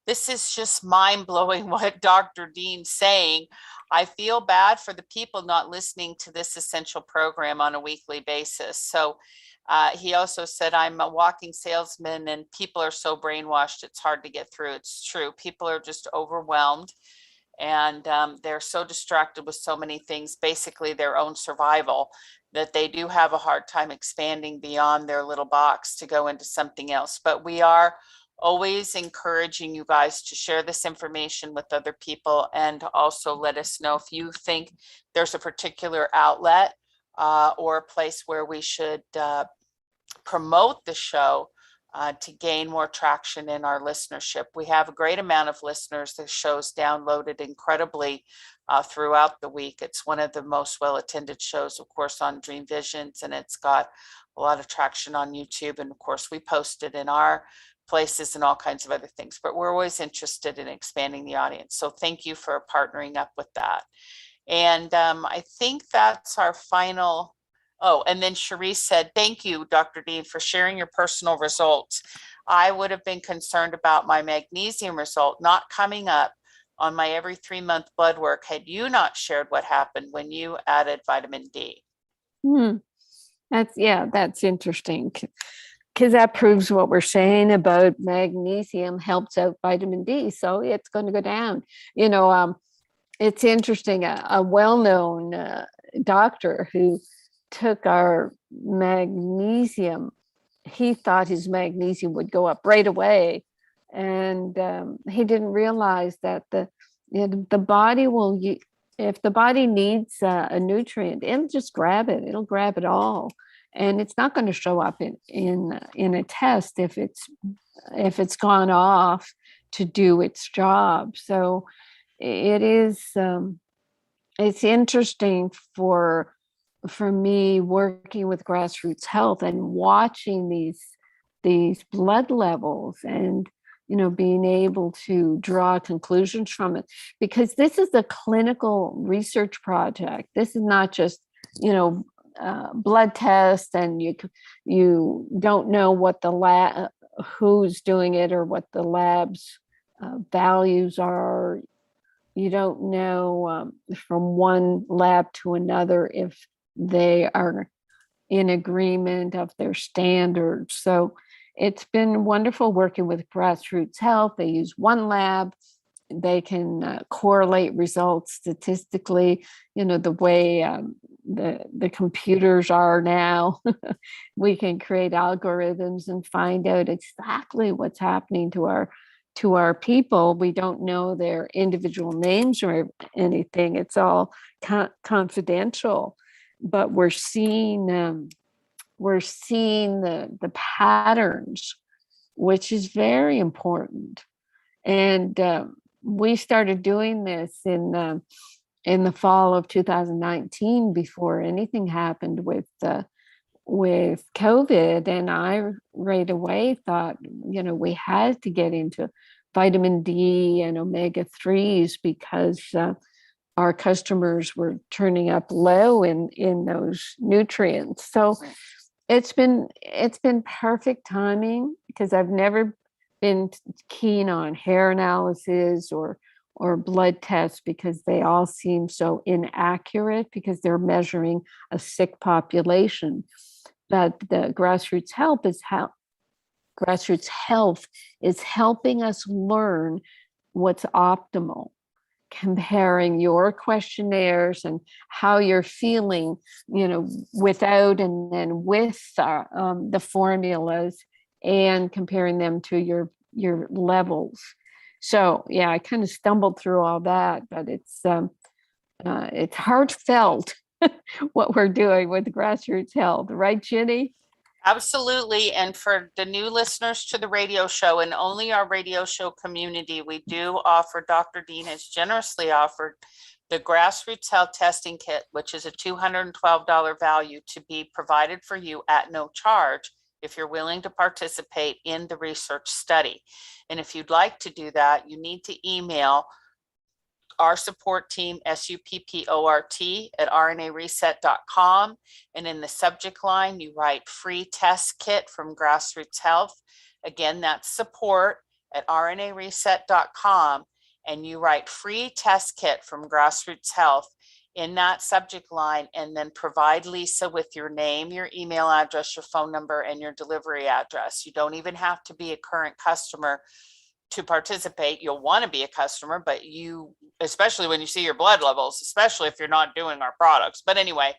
this is just mind-blowing what Dr. Dean's saying. I feel bad for the people not listening to this essential program on a weekly basis. So he also said, I'm a walking salesman and people are so brainwashed, it's hard to get through. It's true. People are just overwhelmed, and they're so distracted with so many things, basically their own survival, that they do have a hard time expanding beyond their little box to go into something else. But we are always encouraging you guys to share this information with other people, and also let us know if you think there's a particular outlet or a place where we should promote the show to gain more traction in our listenership. We have a great amount of listeners. The show's downloaded incredibly throughout the week. It's one of the most well-attended shows, of course, on Dream Visions, and it's got a lot of traction on YouTube. And of course, we post it in our places and all kinds of other things, but we're always interested in expanding the audience. So thank you for partnering up with that. And I think that's our final. Oh, and then Cherie said, thank you, Dr. Dean, for sharing your personal results. I would have been concerned about my magnesium result not coming up on my every 3-month blood work had you not shared what happened when you added vitamin D. That's interesting, because that proves what we're saying about magnesium helps out vitamin D. So it's going to go down. it's interesting. A well-known doctor who took our magnesium, he thought his magnesium would go up right away, and he didn't realize that the body will, if the body needs a nutrient, it'll just grab it. It'll grab it all, and it's not going to show up in a test if it's gone off to do its job. So it is it's interesting for me working with Grassroots Health and watching these blood levels, and being able to draw conclusions from it, because this is a clinical research project. This is not just blood test, and you don't know what the lab, who's doing it, or what the lab's values are. You don't know from one lab to another if they are in agreement of their standards. So it's been wonderful working with Grassroots Health. They use one lab. They can correlate results statistically, the way the computers are now. We can create algorithms and find out exactly what's happening to our people. We don't know their individual names or anything. It's all confidential, but we're seeing the patterns, which is very important. And we started doing this in the fall of 2019, before anything happened with COVID. And I right away thought, we had to get into vitamin D and omega-3s, because our customers were turning up low in those nutrients. So it's been perfect timing, because I've never been keen on hair analysis or blood tests, because they all seem so inaccurate, because they're measuring a sick population. But the Grassroots Health is helping us learn what's optimal, comparing your questionnaires and how you're feeling, without and then with the formulas, and comparing them to your levels. So yeah, I kind of stumbled through all that, but it's heartfelt what we're doing with Grassroots Health, right, Ginny? Absolutely. And for the new listeners to the radio show, and only our radio show community, we do offer, Dr. Dean has generously offered the Grassroots Health Testing Kit, which is a $212 value, to be provided for you at no charge if you're willing to participate in the research study. And if you'd like to do that, you need to email our support team, SUPPORT at rnareset.com. And in the subject line, you write free test kit from Grassroots Health. Again, that's support at rnareset.com. And you write free test kit from Grassroots Health in that subject line, and then provide Lisa with your name, your email address, your phone number, and your delivery address. You don't even have to be a current customer to participate. You'll want to be a customer, but especially when you see your blood levels, especially if you're not doing our products. But anyway,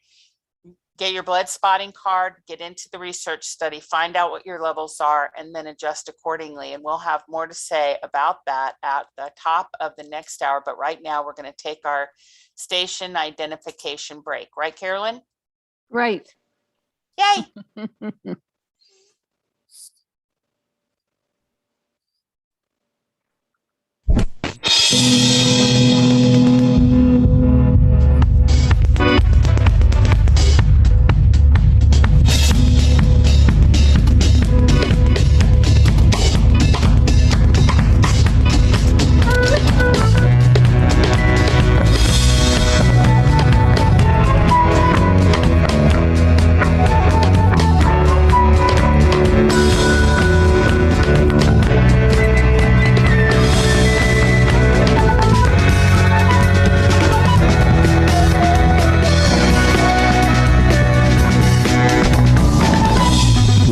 get your blood spotting card, get into the research study, find out what your levels are, and then adjust accordingly. And we'll have more to say about that at the top of the next hour. But right now, we're going to take our station identification break. Right, Carolyn? Right. Yay.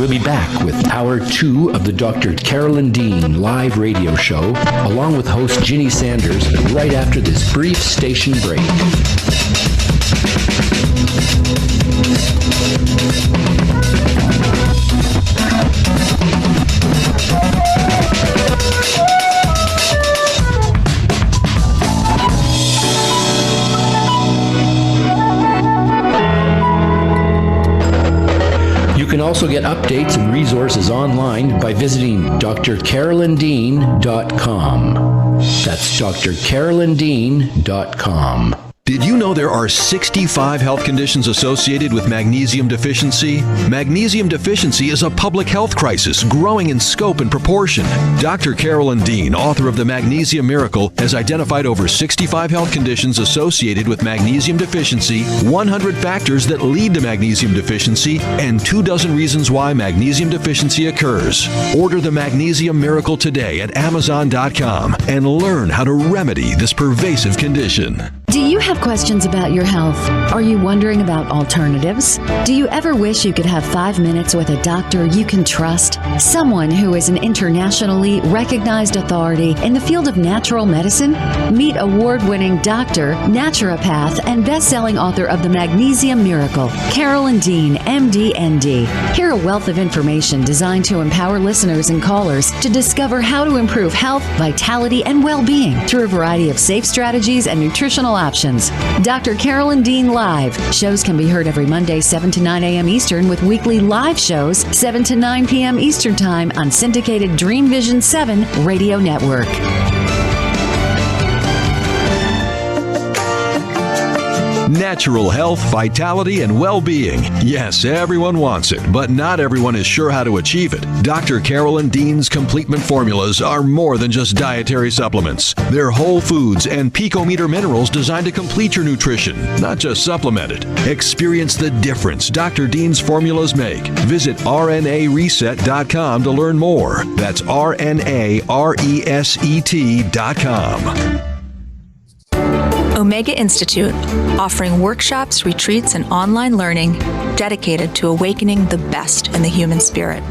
We'll be back with Hour 2 of the Dr. Carolyn Dean live radio show, along with host Ginny Sanders, right after this brief station break. You can also get updates and resources online by visiting drcarolyndean.com. That's drcarolyndean.com. Did you know there are 65 health conditions associated with magnesium deficiency? Magnesium deficiency is a public health crisis growing in scope and proportion. Dr. Carolyn Dean, author of The Magnesium Miracle, has identified over 65 health conditions associated with magnesium deficiency, 100 factors that lead to magnesium deficiency, and 24 reasons why magnesium deficiency occurs. Order The Magnesium Miracle today at Amazon.com and learn how to remedy this pervasive condition. Do you have questions about your health? Are you wondering about alternatives? Do you ever wish you could have 5 minutes with a doctor you can trust? Someone who is an internationally recognized authority in the field of natural medicine? Meet award-winning doctor, naturopath, and best-selling author of The Magnesium Miracle, Carolyn Dean, MD, ND. Hear a wealth of information designed to empower listeners and callers to discover how to improve health, vitality, and well-being through a variety of safe strategies and nutritional options. Dr. Carolyn Dean Live. Shows can be heard every Monday, 7 to 9 a.m. Eastern, with weekly live shows, 7 to 9 p.m. Eastern Time on syndicated Dream Vision 7 radio network. Natural health, vitality, and well-being. Yes, everyone wants it, but not everyone is sure how to achieve it. Dr. Carolyn Dean's Completement Formulas are more than just dietary supplements. They're whole foods and picometer minerals designed to complete your nutrition, not just supplement it. Experience the difference Dr. Dean's formulas make. Visit RNAreset.com to learn more. That's RNARESET.com. Omega Institute, offering workshops, retreats, and online learning dedicated to awakening the best in the human spirit.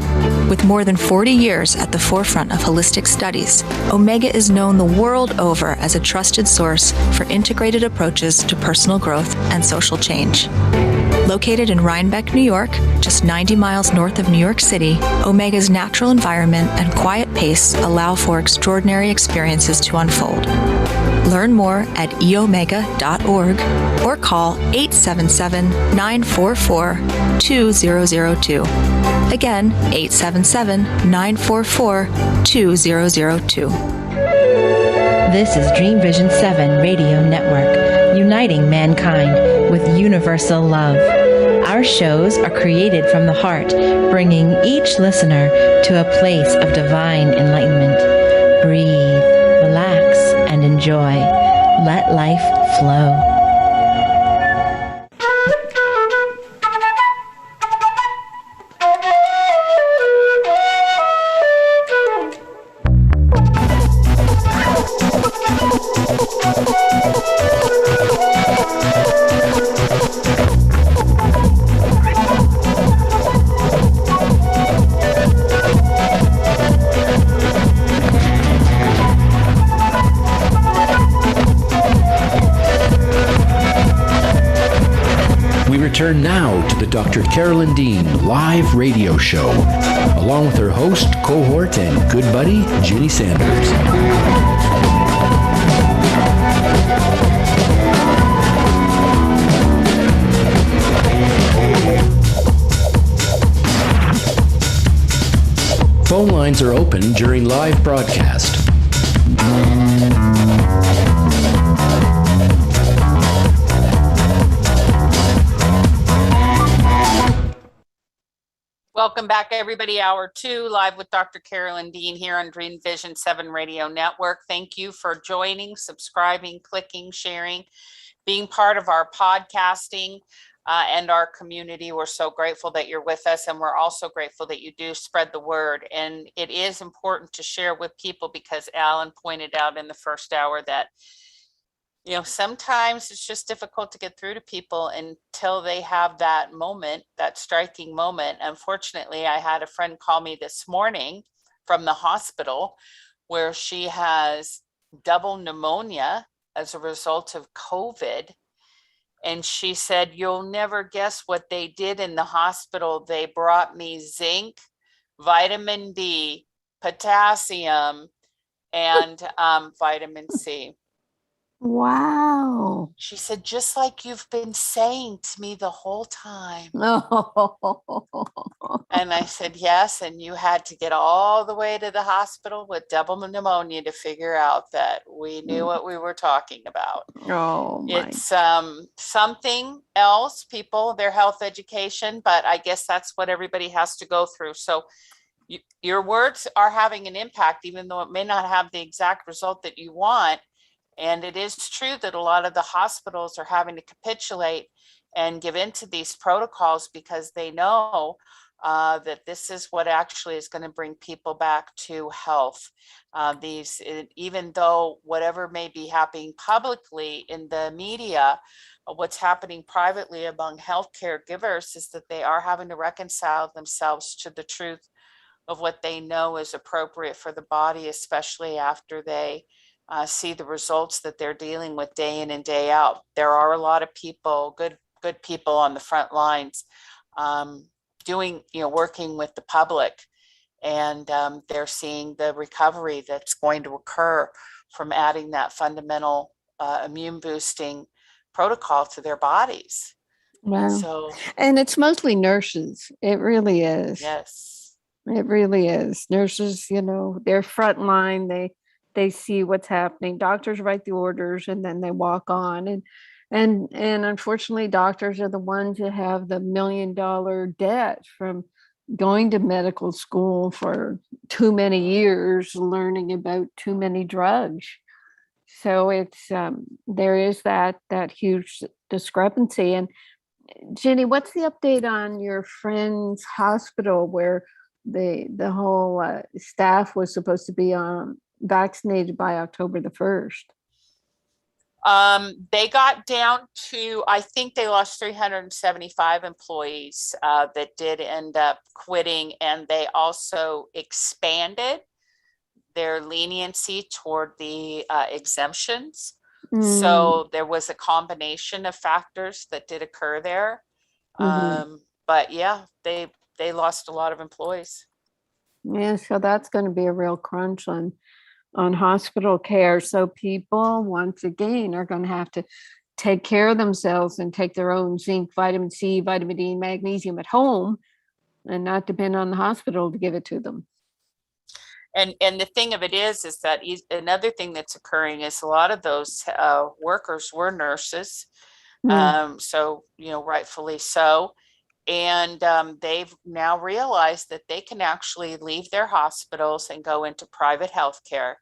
With more than 40 years at the forefront of holistic studies, Omega is known the world over as a trusted source for integrated approaches to personal growth and social change. Located in Rhinebeck, New York, just 90 miles north of New York City, Omega's natural environment and quiet pace allow for extraordinary experiences to unfold. Learn more at eomega.org or call 877-944-2002. Again, 877-944-2002. This is Dream Vision 7 Radio Network, uniting mankind with universal love. Our shows are created from the heart, bringing each listener to a place of divine enlightenment. Breathe, relax, and enjoy. Let life flow. Return now to the Dr. Carolyn Dean live radio show, along with her host, cohort, and good buddy, Ginny Sanders. Phone lines are open during live broadcast. Welcome back, everybody. Hour 2, live with Dr. Carolyn Dean here on Dream Vision 7 Radio Network. Thank you for joining, subscribing, clicking, sharing, being part of our podcasting and our community. We're so grateful that you're with us, and we're also grateful that you do spread the word. And it is important to share with people because Alan pointed out in the first hour that Sometimes it's just difficult to get through to people until they have that moment, that striking moment. Unfortunately, I had a friend call me this morning from the hospital where she has double pneumonia as a result of COVID. And she said, "You'll never guess what they did in the hospital. They brought me zinc, vitamin D, potassium, and vitamin C." Wow. She said, "Just like you've been saying to me the whole time." Oh. And I said, "Yes, and you had to get all the way to the hospital with double pneumonia to figure out that we knew what we were talking about." Oh my. It's something else, people, their health education, but I guess that's what everybody has to go through. So your words are having an impact, even though it may not have the exact result that you want. And it is true that a lot of the hospitals are having to capitulate and give into these protocols because they know that this is what actually is going to bring people back to health. Even though whatever may be happening publicly in the media, what's happening privately among healthcare givers is that they are having to reconcile themselves to the truth of what they know is appropriate for the body, especially after they see the results that they're dealing with day in and day out. There are a lot of people, good people on the front lines, working with the public, and they're seeing the recovery that's going to occur from adding that fundamental immune boosting protocol to their bodies. Wow. So, and it's mostly nurses. It really is. Yes. It really is. Nurses, they're frontline. They see what's happening. Doctors write the orders and then they walk on. And unfortunately, doctors are the ones that have the $1 million debt from going to medical school for too many years, learning about too many drugs. So it's there is that huge discrepancy. And Jenny, what's the update on your friend's hospital where the whole staff was supposed to be vaccinated by October the 1st? They got down to, I think they lost 375 employees that did end up quitting, and they also expanded their leniency toward the exemptions. So there was a combination of factors that did occur there. But yeah, they lost a lot of employees. Yeah, so that's going to be a real crunch on hospital care. So people, once again, are going to have to take care of themselves and take their own zinc, vitamin C, vitamin D, and magnesium at home and not depend on the hospital to give it to them. And the thing of it is that another thing that's occurring is a lot of those workers were nurses. So, rightfully so. And they've now realized that they can actually leave their hospitals and go into private healthcare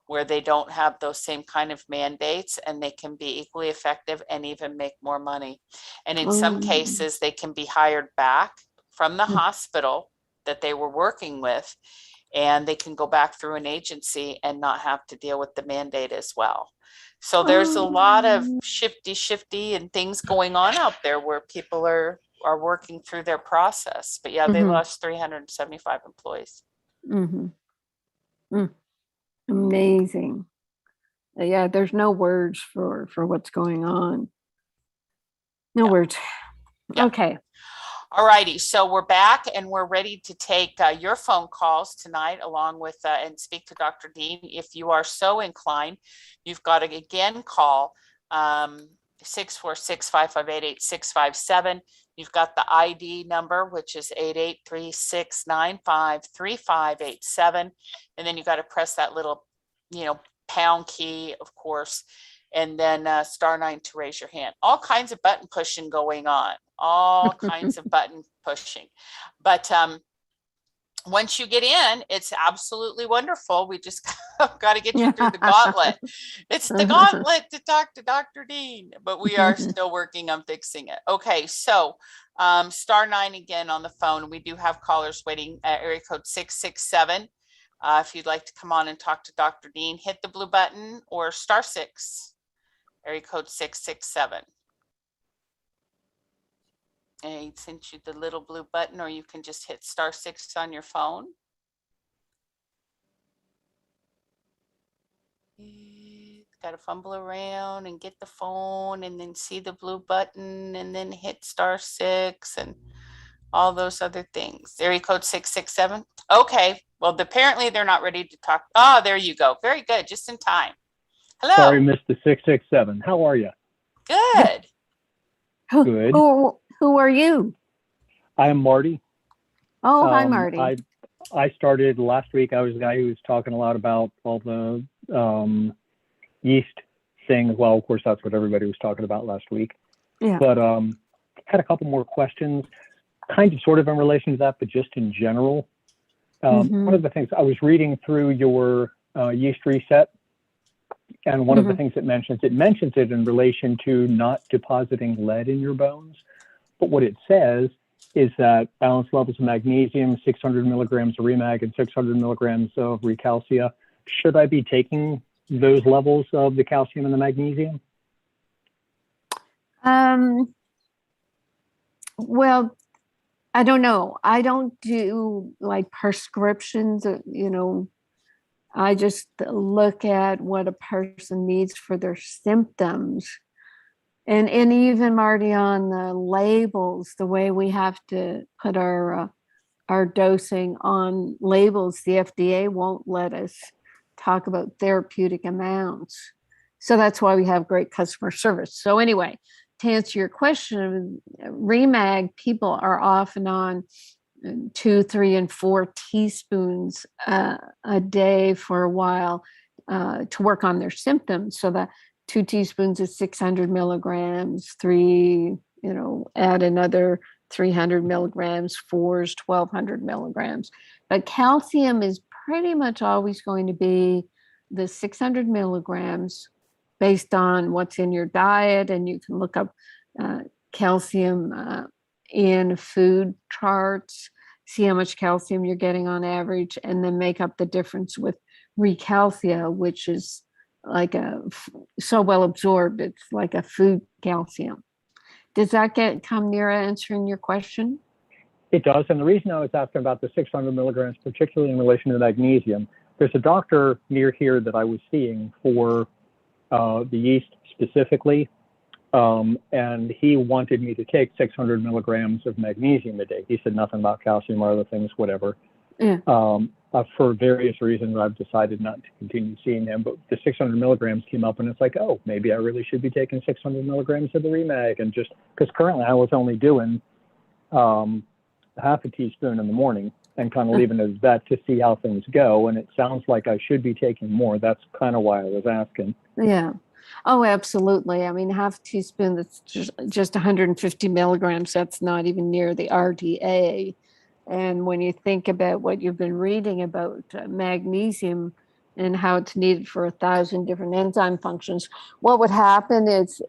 where they don't have those same kind of mandates, and they can be equally effective and even make more money. And in some cases, they can be hired back from the hospital that they were working with, and they can go back through an agency and not have to deal with the mandate as well. So there's a lot of shifty and things going on out there where people are working through their process. But yeah, they lost 375 employees. Amazing. Yeah, there's no words for what's going on. No words. Yeah. Okay. All righty. So we're back and we're ready to take your phone calls tonight along with and speak to Dr. Dean. If you are so inclined, you've got to again call 646-558-8657. You've got the ID number, which is 8836953587. And then you got to press that little, pound key, of course, and then *9 to raise your hand. All kinds of button pushing going on, all kinds of button pushing. But once you get in, it's absolutely wonderful. We just got to get you through the gauntlet. It's the gauntlet to talk to Dr. Dean, but we are still working on fixing it. Okay, so *9 again on the phone. We do have callers waiting at area code 667. If you'd like to come on and talk to Dr. Dean, hit the blue button or *6. area code 667. And he sent you the little blue button, or you can just hit *6 on your phone. Got to fumble around and get the phone and then see the blue button and then hit *6 and all those other things. Area code 667. Okay. Well, apparently they're not ready to talk. Oh, there you go. Very good. Just in time. Hello. Sorry, Mr. 667. How are you? Good. Good. Who are you? I am Marty. Oh, hi, Marty. I started last week. I was the guy who was talking a lot about all the yeast things. Well, of course, that's what everybody was talking about last week. Yeah. But had a couple more questions, kind of sort of in relation to that, but just in general. One of the things I was reading through your yeast reset, and one of the things it mentions it in relation to not depositing lead in your bones. But what it says is that balanced levels of magnesium, 600 milligrams of Remag and 600 milligrams of Recalcia. Should I be taking those levels of the calcium and the magnesium? Well, I don't know. I don't do like prescriptions, I just look at what a person needs for their symptoms. And even Marty, on the labels, the way we have to put our dosing on labels, the FDA won't let us talk about therapeutic amounts. So that's why we have great customer service. So anyway, to answer your question, Remag, people are often on 2, 3, and 4 teaspoons a day for a while to work on their symptoms. So that 2 teaspoons is 600 milligrams, 3, add another 300 milligrams, 4 is 1200 milligrams. But calcium is pretty much always going to be the 600 milligrams based on what's in your diet. And you can look up calcium in food charts, see how much calcium you're getting on average, and then make up the difference with Recalcia, which is like so well absorbed, it's like a food calcium. Does that come near answering your question? It does. And the reason I was asking about the 600 milligrams, particularly in relation to magnesium, there's a doctor near here that I was seeing for the yeast specifically. And he wanted me to take 600 milligrams of magnesium a day. He said nothing about calcium or other things, whatever. Yeah. For various reasons, I've decided not to continue seeing him. But the 600 milligrams came up, and it's like, oh, maybe I really should be taking 600 milligrams of the Remag. And just because currently I was only doing half a teaspoon in the morning and kind of leaving it as that to see how things go. And it sounds like I should be taking more. That's kind of why I was asking. Yeah. Oh, absolutely. I mean, half a teaspoon, that's just 150 milligrams. That's not even near the RDA. And when you think about what you've been reading about magnesium and how it's needed for 1,000 different enzyme functions, what would happen is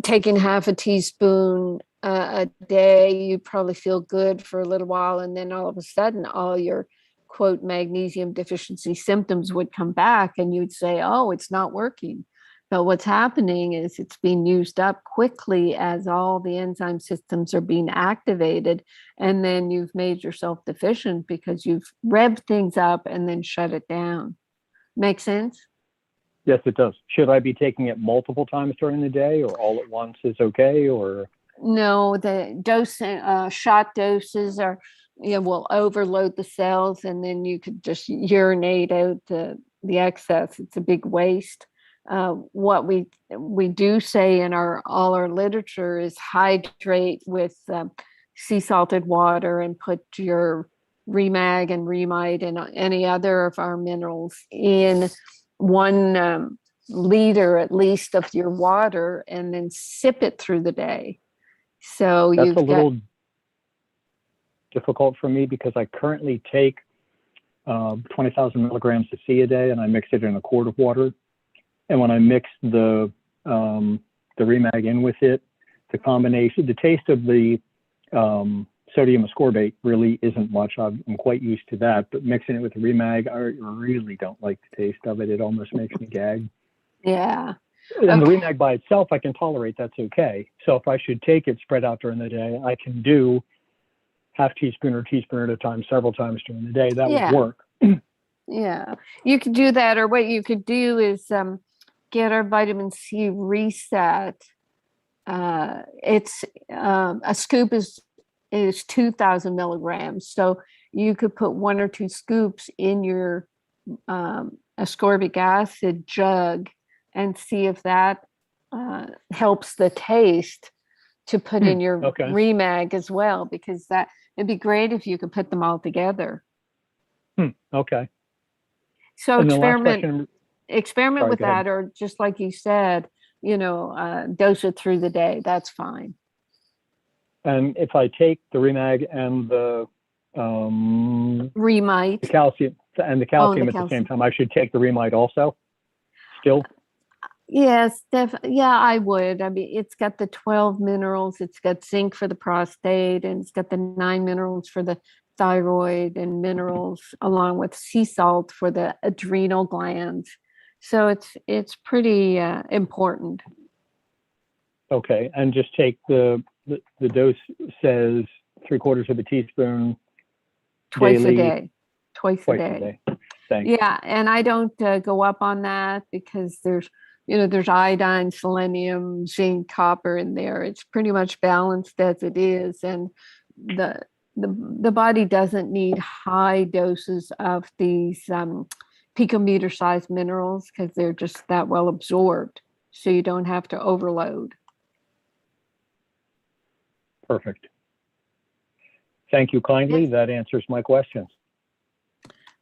taking half a teaspoon a day, you'd probably feel good for a little while. And then all of a sudden, all your quote magnesium deficiency symptoms would come back and you'd say, oh, it's not working. But what's happening is it's being used up quickly as all the enzyme systems are being activated. And then you've made yourself deficient because you've revved things up and then shut it down. Make sense? Yes, it does. Should I be taking it multiple times during the day, or all at once is okay? Or no, the shot doses will overload the cells, and then you could just urinate out the excess. It's a big waste. What we do say in all our literature is hydrate with sea salted water and put your Remag and Remite and any other of our minerals in 1 liter at least of your water, and then sip it through the day. So that's a little difficult for me because I currently take 20,000 milligrams of C a day, and I mix it in a quart of water. And when I mix the Remag in with it, the combination, the taste of the sodium ascorbate really isn't much. I'm quite used to that, but mixing it with the Remag, I really don't like the taste of it. It almost makes me gag. Yeah. And the Remag by itself, I can tolerate. That's okay. So if I should take it spread out during the day, I can do half teaspoon or teaspoon at a time, several times during the day. That would work. Yeah, you could do that. Or what you could do is get our vitamin C reset. It's a scoop is 2,000 milligrams. So you could put 1 or 2 scoops in your ascorbic acid jug and see if that helps the taste to put in your Remag as well, because it'd be great if you could put them all together. Okay. So experiment with that, or just like you said, dose it through the day. That's fine. And if I take the Remag and the Remite, the calcium at the same time, I should take the Remite also still? Yes, I would. I mean, it's got the 12 minerals, it's got zinc for the prostate, and it's got the 9 minerals for the thyroid, and minerals along with sea salt for the adrenal glands. So it's pretty important. Okay, and just take the dose says 3/4 of a teaspoon twice daily, a day. Twice a day. Thanks. Yeah, and I don't go up on that because there's iodine, selenium, zinc, copper in there. It's pretty much balanced as it is, and the body doesn't need high doses of these picometer sized minerals because they're just that well absorbed. So you don't have to overload. Perfect. Thank you kindly. That answers my questions.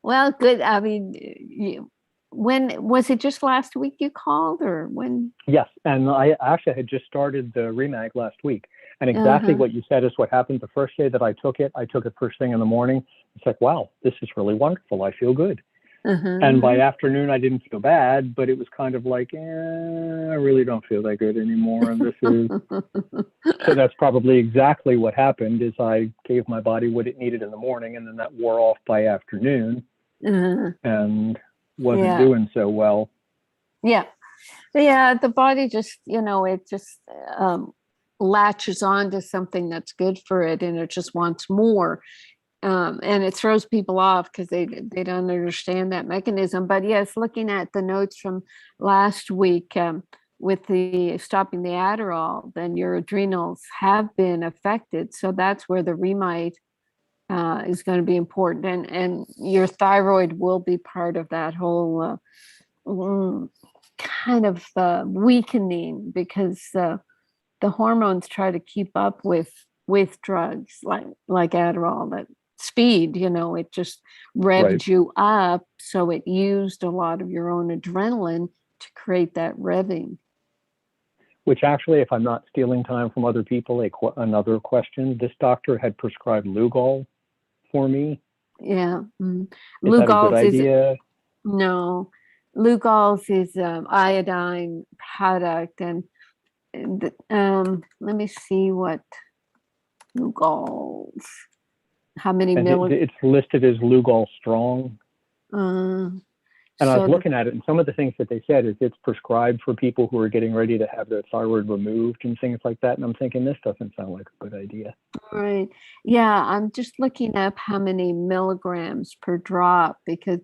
Well, good. I mean, when was it? Just last week you called, or when? Yes, and I actually had just started the Remag last week, and exactly what you said is what happened. The first day that I took it first thing in the morning. It's like, wow, this is really wonderful. I feel good. And by afternoon, I didn't feel bad, but it was kind of like, I really don't feel that good anymore. And this is, so that's probably exactly what happened is I gave my body what it needed in the morning, and then that wore off by afternoon and wasn't doing so well. Yeah. Yeah. The body just, it just latches on to something that's good for it, and it just wants more. And it throws people off because they don't understand that mechanism. But yes, looking at the notes from last week with the stopping the Adderall, then your adrenals have been affected. So that's where the Remite is going to be important. And your thyroid will be part of that whole kind of weakening, because the hormones try to keep up with drugs like Adderall, that speed, it just revved you up. So it used a lot of your own adrenaline to create that revving. Which actually, if I'm not stealing time from other people, another question, this doctor had prescribed Lugol for me. Yeah. Lugol is no. Lugol is iodine product, and let me see what Lugol's. How many milligrams? It's listed as Lugol Strong. And I was looking at it, and some of the things that they said is it's prescribed for people who are getting ready to have their thyroid removed and things like that. And I'm thinking, this doesn't sound like a good idea. Right. Yeah, I'm just looking up how many milligrams per drop, because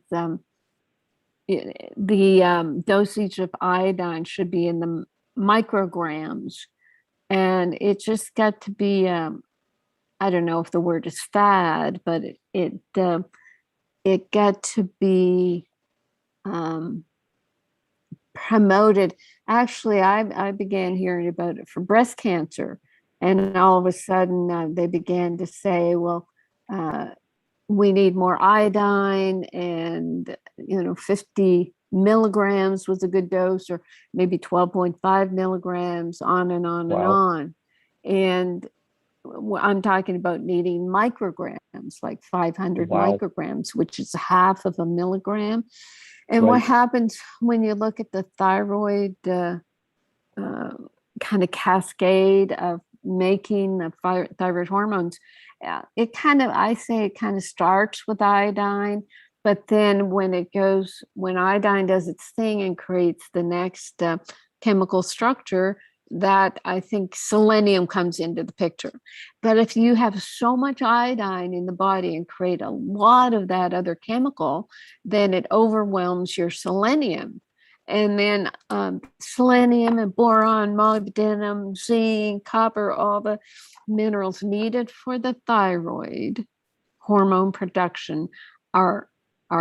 the dosage of iodine should be in the micrograms. And it just got to be... I don't know if the word is fad, but it got to be promoted. Actually, I began hearing about it for breast cancer, and all of a sudden they began to say, well, we need more iodine, and 50 milligrams was a good dose, or maybe 12.5 milligrams, on and on and on. And I'm talking about needing micrograms, like 500 micrograms, which is half of a milligram. And what happens when you look at the thyroid kind of cascade of making the thyroid hormones, I say it kind of starts with iodine, but then when iodine does its thing and creates the next chemical structure that I think selenium comes into the picture. But if you have so much iodine in the body and create a lot of that other chemical, then it overwhelms your selenium. And then selenium and boron, molybdenum, zinc, copper, all the minerals needed for the thyroid hormone production are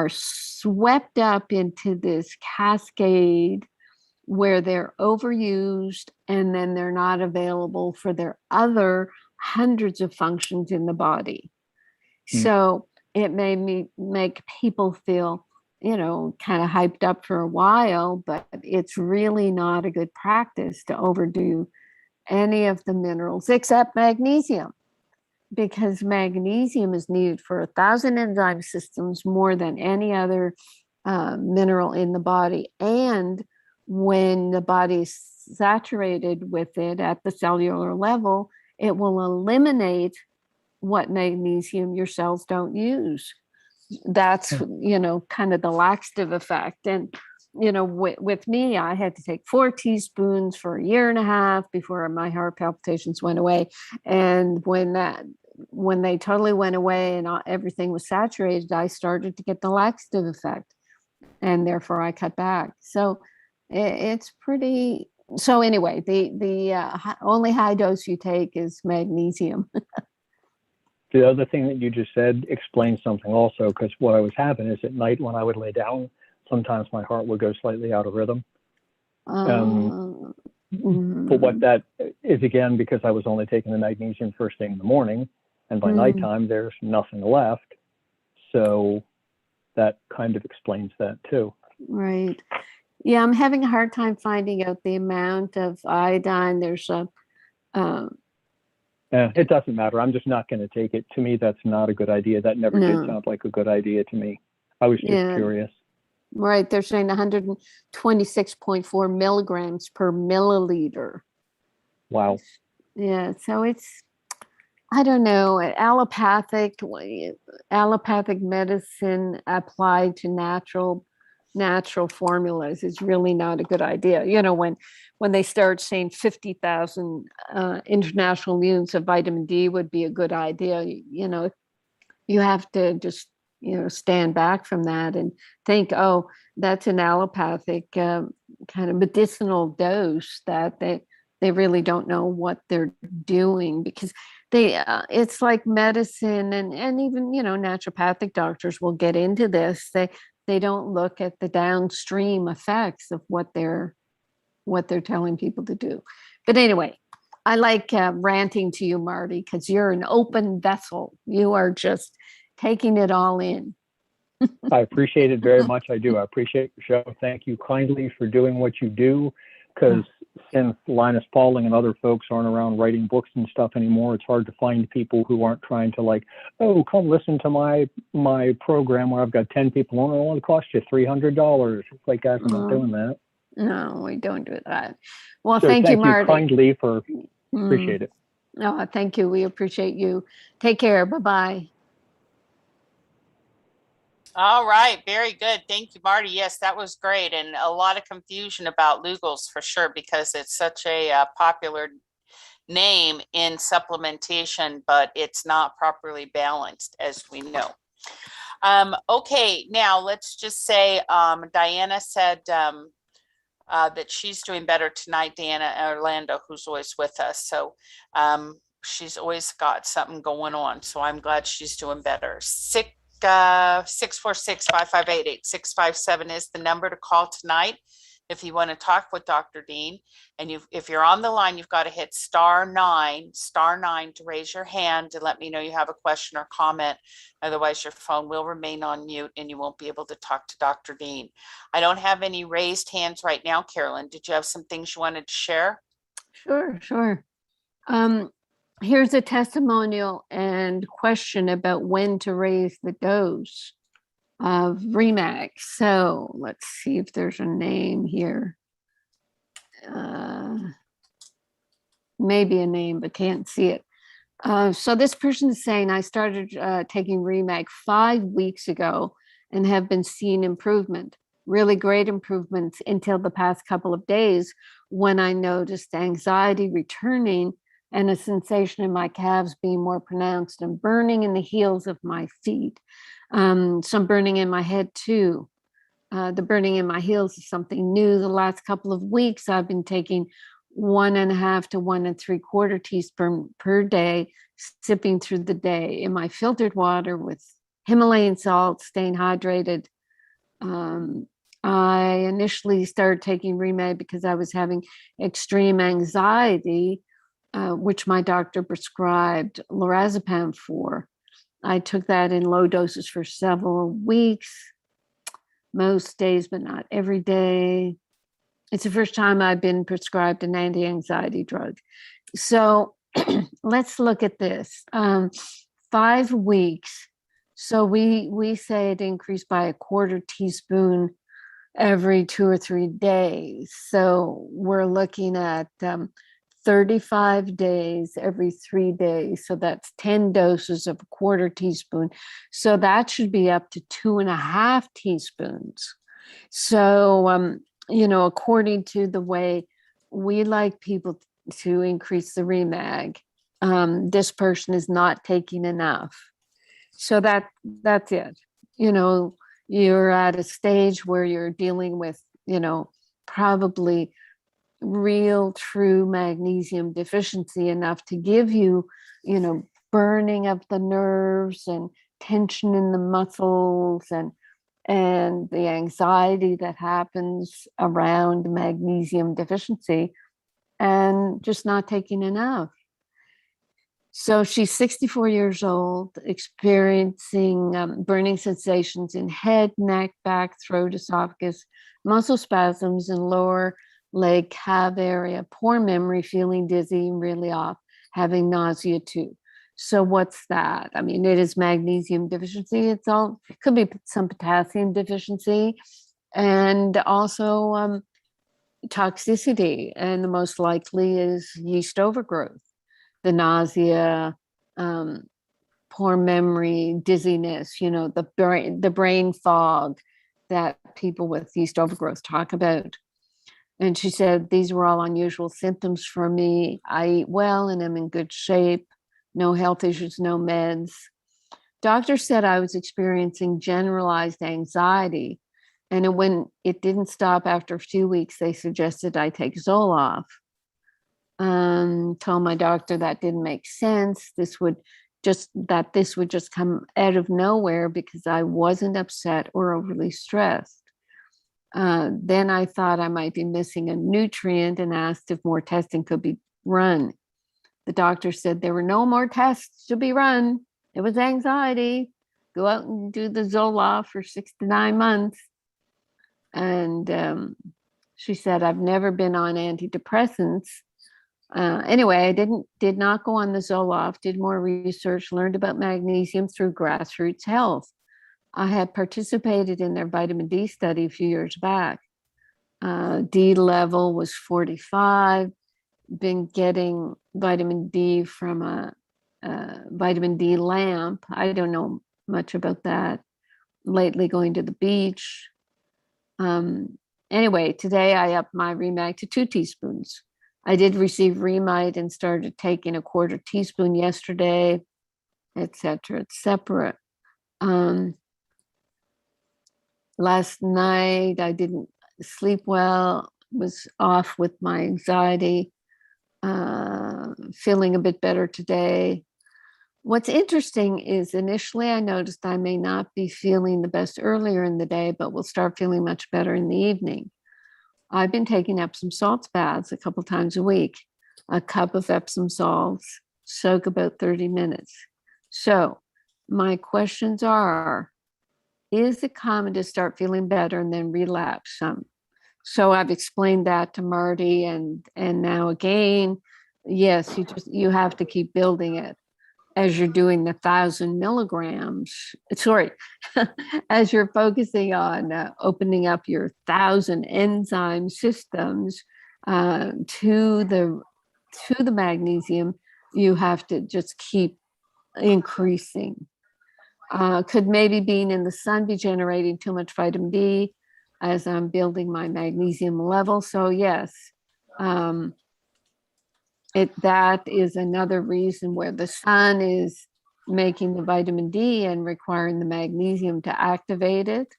swept up into this cascade where they're overused, and then they're not available for their other hundreds of functions in the body. So it made me make people feel, kind of hyped up for a while, but it's really not a good practice to overdo any of the minerals except magnesium, because magnesium is needed for 1,000 enzyme systems more than any other mineral in the body. And when the body is saturated with it at the cellular level, it will eliminate what magnesium your cells don't use. That's, kind of the laxative effect. And, with me, I had to take 4 teaspoons for a year and a half before my heart palpitations went away. And when they totally went away and everything was saturated, I started to get the laxative effect, and therefore I cut back. So it's pretty. So anyway, the only high dose you take is magnesium. The other thing that you just said explains something also, because what I was having is at night when I would lay down, sometimes my heart would go slightly out of rhythm. But what that is, again, because I was only taking the magnesium first thing in the morning, and by nighttime there's nothing left. So that kind of explains that too. Right. Yeah, I'm having a hard time finding out the amount of iodine. There's a it doesn't matter. I'm just not going to take it. To me, that's not a good idea. That never did sound like a good idea to me. I was just curious. Right. They're saying 126.4 milligrams per milliliter. Wow. Yeah. So it's, I don't know, allopathic medicine applied to natural formulas is really not a good idea. When they start saying 50,000 international units of vitamin D would be a good idea, you have to just, stand back from that and think, oh, that's an allopathic kind of medicinal dose that they really don't know what they're doing, because it's like medicine and even, naturopathic doctors will get into this. They don't look at the downstream effects of what they're telling people to do. But anyway, I like ranting to you, Marty, because you're an open vessel. You are just taking it all in. I appreciate it very much. I do. I appreciate your show. Thank you kindly for doing what you do, because since Linus Pauling and other folks aren't around writing books and stuff anymore, it's hard to find people who aren't trying to come listen to my program where I've got 10 people on. It only cost you $300. It's like, guys, I'm not doing that. No, we don't do that. Well, so thank you, Marty. Kindly for appreciate it. No, thank you. We appreciate you. Take care. Bye-bye. All right. Very good. Thank you, Marty. Yes, that was great. And a lot of confusion about Lugol's for sure, because it's such a popular name in supplementation, but it's not properly balanced, as we know. Okay. Now let's just say Diana said that she's doing better tonight. Diana Orlando, who's always with us. So she's always got something going on. So I'm glad she's doing better. 646-558-8657 is the number to call tonight if you want to talk with Dr. Dean. And if you're on the line, you've got to hit *9 to raise your hand to let me know you have a question or comment. Otherwise, your phone will remain on mute and you won't be able to talk to Dr. Dean. I don't have any raised hands right now. Carolyn, did you have some things you wanted to share? Sure. Here's a testimonial and question about when to raise the dose of Remax. So let's see if there's a name here. Maybe a name, but can't see it. So this person is saying, I started taking Remax 5 weeks ago and have been seeing improvement, really great improvements until the past couple of days when I noticed anxiety returning and a sensation in my calves being more pronounced and burning in the heels of my feet. Some burning in my head too. The burning in my heels is something new. The last couple of weeks, I've been taking 1.5 to 1 3/4 teaspoon per day, sipping through the day in my filtered water with Himalayan salt, staying hydrated. I initially started taking Remed because I was having extreme anxiety, which my doctor prescribed lorazepam for. I took that in low doses for several weeks, most days, but not every day. It's the first time I've been prescribed an anti-anxiety drug. So let's look at this. 5 weeks. So we say it increased by 1/4 teaspoon every 2 or 3 days. So we're looking at 35 days every 3 days. So that's 10 doses of 1/4 teaspoon. So that should be up to 2.5 teaspoons. So, according to the way we like people to increase the Remag, this person is not taking enough. So that's it. You're at a stage where you're dealing with, probably real true magnesium deficiency enough to give you, burning of the nerves and tension in the muscles and the anxiety that happens around magnesium deficiency and just not taking enough. So she's 64 years old, experiencing burning sensations in head, neck, back, throat, esophagus, muscle spasms in lower leg calf area, poor memory, feeling dizzy and really off, having nausea too. So what's that? I mean, it is magnesium deficiency. It could be some potassium deficiency and also toxicity. And the most likely is yeast overgrowth. The nausea, poor memory, dizziness, the brain fog that people with yeast overgrowth talk about. And she said, these were all unusual symptoms for me. I eat well and am in good shape. No health issues, no meds. Doctor said I was experiencing generalized anxiety. And when it didn't stop after a few weeks, they suggested I take Zoloft. Told my doctor that didn't make sense. This would just come out of nowhere because I wasn't upset or overly stressed. Then I thought I might be missing a nutrient and asked if more testing could be run. The doctor said there were no more tests to be run. It was anxiety. Go out and do the Zoloft for 6 to 9 months. And she said, I've never been on antidepressants. Anyway, I did not go on the Zoloft, did more research, learned about magnesium through Grassroots Health. I had participated in their vitamin D study a few years back. D level was 45. Been getting vitamin D from a vitamin D lamp. I don't know much about that. Lately going to the beach. Anyway, today I upped my Remag to 2 teaspoons. I did receive Remide and started taking 1/4 teaspoon yesterday, etc., etc. Last night I didn't sleep well, was off with my anxiety, feeling a bit better today. What's interesting is initially I noticed I may not be feeling the best earlier in the day, but will start feeling much better in the evening. I've been taking Epsom salts baths a couple times a week. A cup of Epsom salts, soak about 30 minutes. So my questions are, is it common to start feeling better and then relapse some? So I've explained that to Marty and now again, yes, you have to keep building it as you're doing the 1,000 milligrams. Sorry, as you're focusing on opening up your 1,000 enzyme systems to the magnesium, you have to just keep increasing. Could maybe being in the sun be generating too much vitamin D as I'm building my magnesium level? So yes, That is another reason where the sun is making the vitamin D and requiring the magnesium to activate it.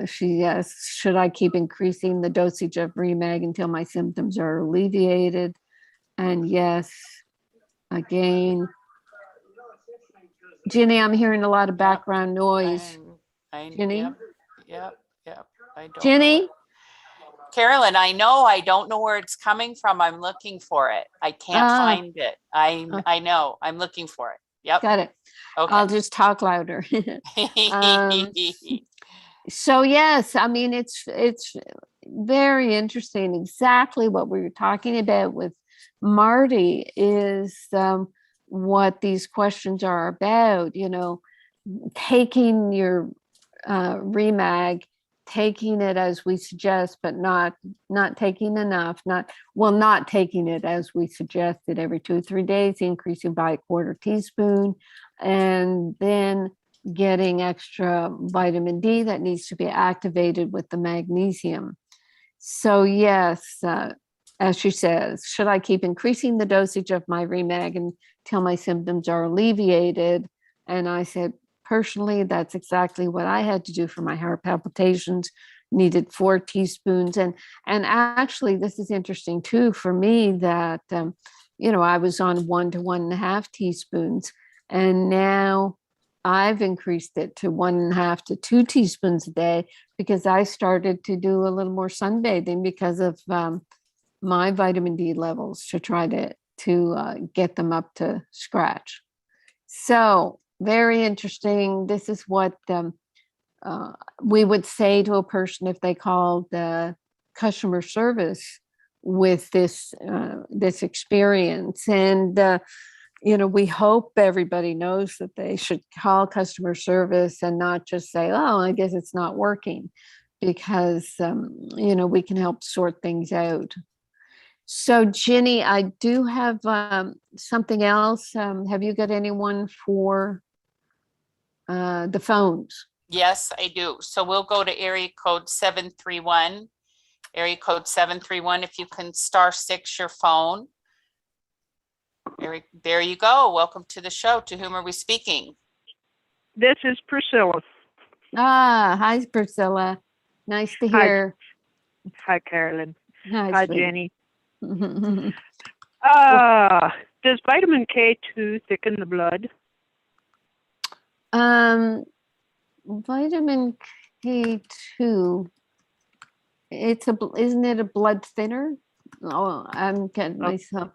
She asks, should I keep increasing the dosage of Remag until my symptoms are alleviated? And yes, again, Ginny, I'm hearing a lot of background noise. Ginny? Yep. I don't Ginny? know. Carolyn, I don't know where it's coming from. I'm looking for it. I can't find it. I know. I'm looking for it. Yep. Got it. Okay. I'll just talk louder. So yes, I mean, it's very interesting. Exactly what we were talking about with Marty is what these questions are about, taking your Remag, taking it as we suggest, but not taking enough, not taking it as we suggested every 2 or 3 days, increasing by 1/4 teaspoon, and then getting extra vitamin D that needs to be activated with the magnesium. So yes, as she says, should I keep increasing the dosage of my Remag until my symptoms are alleviated? And I said, personally, that's exactly what I had to do for my heart palpitations, needed 4 teaspoons. And actually, this is interesting too, for me that, I was on 1 to 1.5 teaspoons, and now I've increased it to 1.5 to 2 teaspoons a day because I started to do a little more sunbathing because of my vitamin D levels to try to get them up to scratch. So very interesting. This is what we would say to a person if they called the customer service with this experience. And we hope everybody knows that they should call customer service and not just say, oh, I guess it's not working, because, we can help sort things out. So, Ginny, I do have something else. Have you got anyone for the phones? Yes, I do. So we'll go to area code 731. Area code 731, if you can *6 your phone. There you go. Welcome to the show. To whom are we speaking? This is Priscilla. Hi, Priscilla. Nice to hear. Hi, Carolyn. Hi, Jenny. Does vitamin K2 thicken the blood? Vitamin K2, isn't it a blood thinner? Oh, I'm getting myself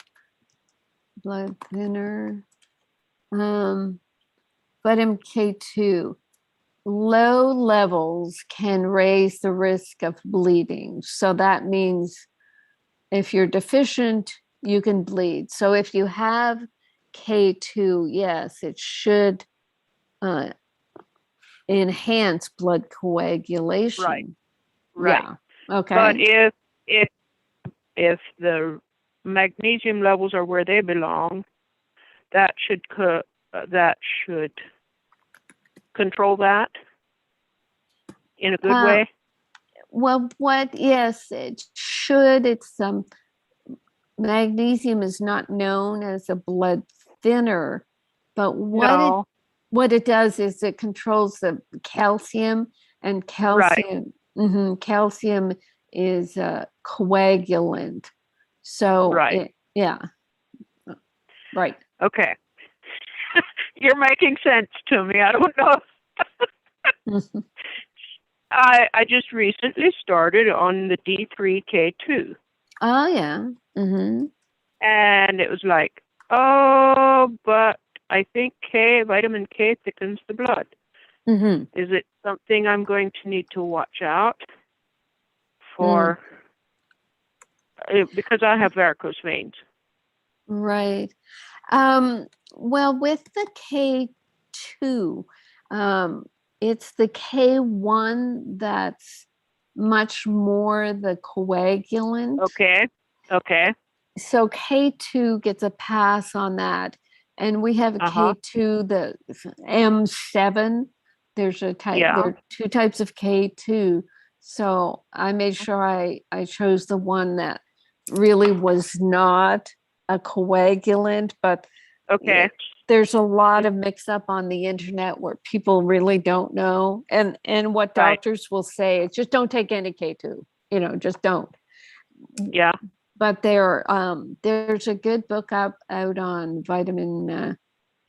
blood thinner. Vitamin K2, low levels can raise the risk of bleeding. So that means if you're deficient, you can bleed. So if you have K2, yes, it should enhance blood coagulation. Right. Yeah. Okay. But if the magnesium levels are where they belong, that should control that in a good way. Well, yes, it should. It's magnesium is not known as a blood thinner, but what it does is it controls the calcium, and calcium, right. Calcium is a coagulant. So, right. Right. Okay. You're making sense to me. I don't know. I just recently started on the D3K2. Oh, yeah. Mm-hmm. And it was like, but I think vitamin K thickens the blood. Mm-hmm. Is it something I'm going to need to watch out for? Because I have varicose veins. Right. Well, with the K2, it's the K1 that's much more the coagulant. Okay. So K2 gets a pass on that. And we have a K2, the M7. There's a type. Yeah. There are 2 types of K2. So I made sure I chose the one that really was not a coagulant, but Okay. there's a lot of mix up on the internet where people really don't know. And what Right. doctors will say is just don't take any K2, just don't. Yeah. But there's a good book out on vitamin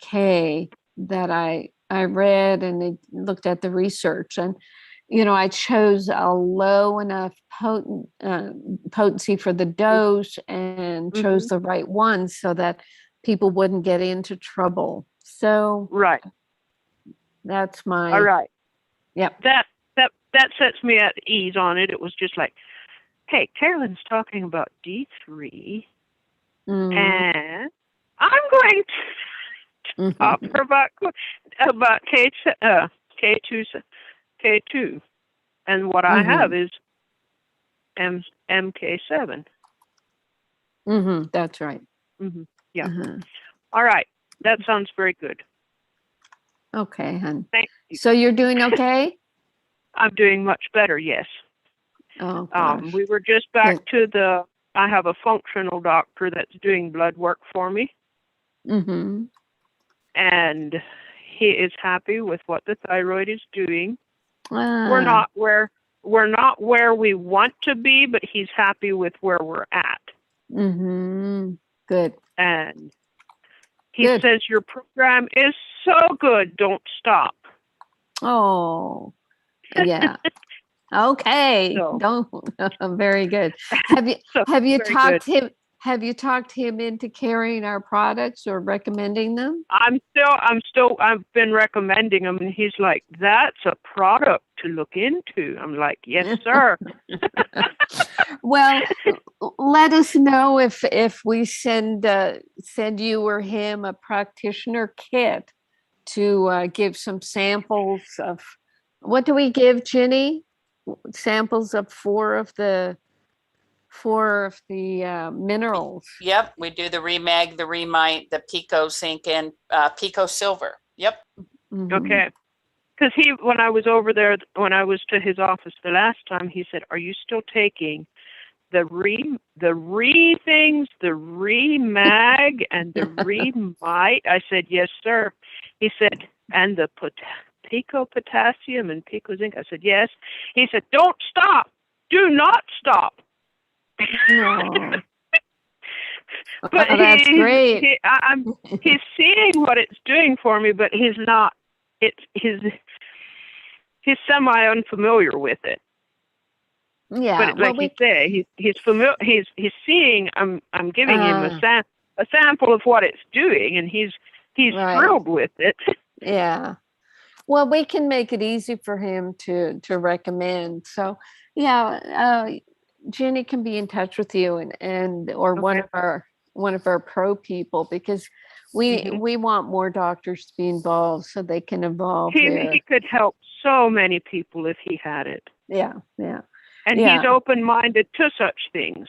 K that I read, and they looked at the research, and I chose a low enough potency for the dose and chose the right one so that people wouldn't get into trouble. So Right. that's my All right. Yep. That sets me at ease on it. It was just like, hey, Carolyn's talking about D3, and I'm going to talk about K2, and what I have is MK7. That's right. Yeah. All right. That sounds very good. Okay, hon. Thank you. So you're doing okay? I'm doing much better, yes. Oh, gosh. We were just back to I have a functional doctor that's doing blood work for me. And he is happy with what the thyroid is doing. We're not where we want to be, but he's happy with where we're at. Good. And he says your program is so good. Don't stop. Oh, yeah. Okay. So, Don't. Very good. Have you talked him into carrying our products or recommending them? I've been recommending them, and he's like, "That's a product to look into." I'm like, "Yes, sir." Well, let us know if we send you or him a practitioner kit to give some samples of. What do we give, Ginny? Samples of four of the minerals. Yep, we do the Remag, the Remite, the Pico Zinc, and Pico Silver. Yep. Okay. Because when I was to his office the last time, he said, "Are you still taking the Remag, the Remag, and the Remite?" I said, "Yes, sir." He said, "And the Pico Potassium and Pico Zinc?" I said, "Yes." He said, "Don't stop. Do not stop." Oh. But that's great. He's seeing what it's doing for me, but he's not. He's semi unfamiliar with it. Yeah, but like you say, he's familiar. He's seeing. I'm giving him a sample of what it's doing, and he's thrilled with it. Yeah. Well, we can make it easy for him to recommend. So, yeah, Jenny can be in touch with you or one of our pro people, because we want more doctors to be involved so they can evolve. He could help so many people if he had it. Yeah. And he's open-minded to such things.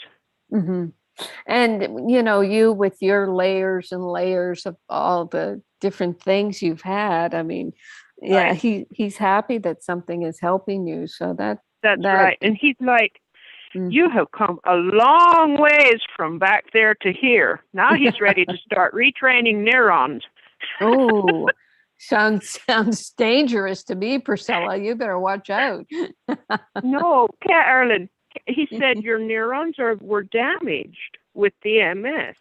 And you with your layers and layers of all the different things you've had. I mean, yeah, he's happy that something is helping you. So that's right. And he's like, "You have come a long ways from back there to here." Now he's ready to start retraining neurons. Oh, sounds dangerous to me, Priscilla. You better watch out. No, Carolyn. He said your neurons were damaged with the MS.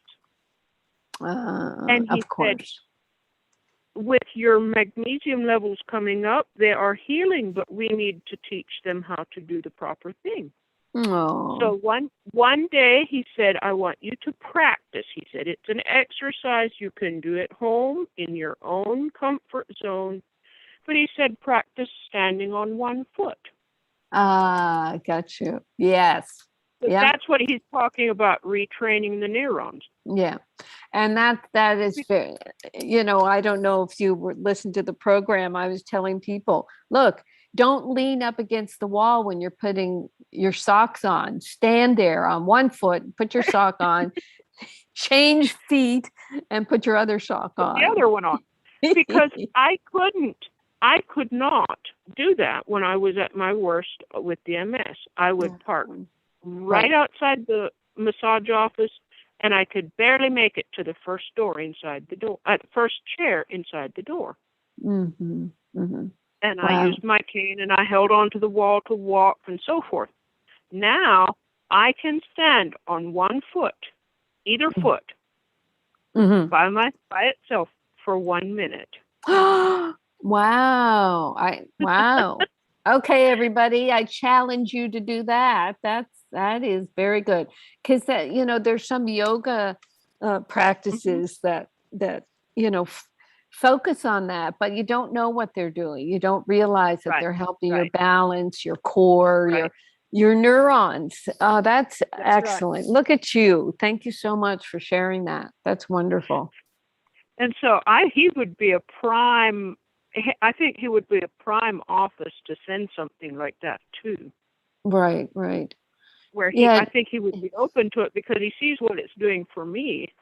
And he said, with your magnesium levels coming up, they are healing, but we need to teach them how to do the proper thing. Oh. So one day he said, "I want you to practice." He said, "It's an exercise you can do at home in your own comfort zone." But he said, "Practice standing on one foot." Got you. Yes. Yeah. That's what he's talking about, retraining the neurons. Yeah. And that is very, I don't know if you listened to the program. I was telling people, look, don't lean up against the wall when you're putting your socks on. Stand there on one foot, put your sock on, change feet, and put your other sock on. The other one on. Because I could not do that when I was at my worst with the MS. I would park right outside the massage office, and I could barely make it to the first door inside the door, first chair inside the door. Mm-hmm. Mm-hmm. And Wow. I used my cane, and I held onto the wall to walk and so forth. Now I can stand on one foot, either foot, Mm-hmm. by itself for 1 minute. Wow. Wow. Okay, everybody, I challenge you to do that. That is very good. Because that, there's some yoga practices that focus on that, but you don't know what they're doing. You don't realize that Right. they're helping your Right. balance, your core, Right. your neurons. That's right. excellent. Look at you. Thank you so much for sharing that. That's wonderful. And so he would be a prime. I think he would be a prime office to send something like that to. Right, right. Where Yeah. I think he would be open to it because he sees what it's doing for me.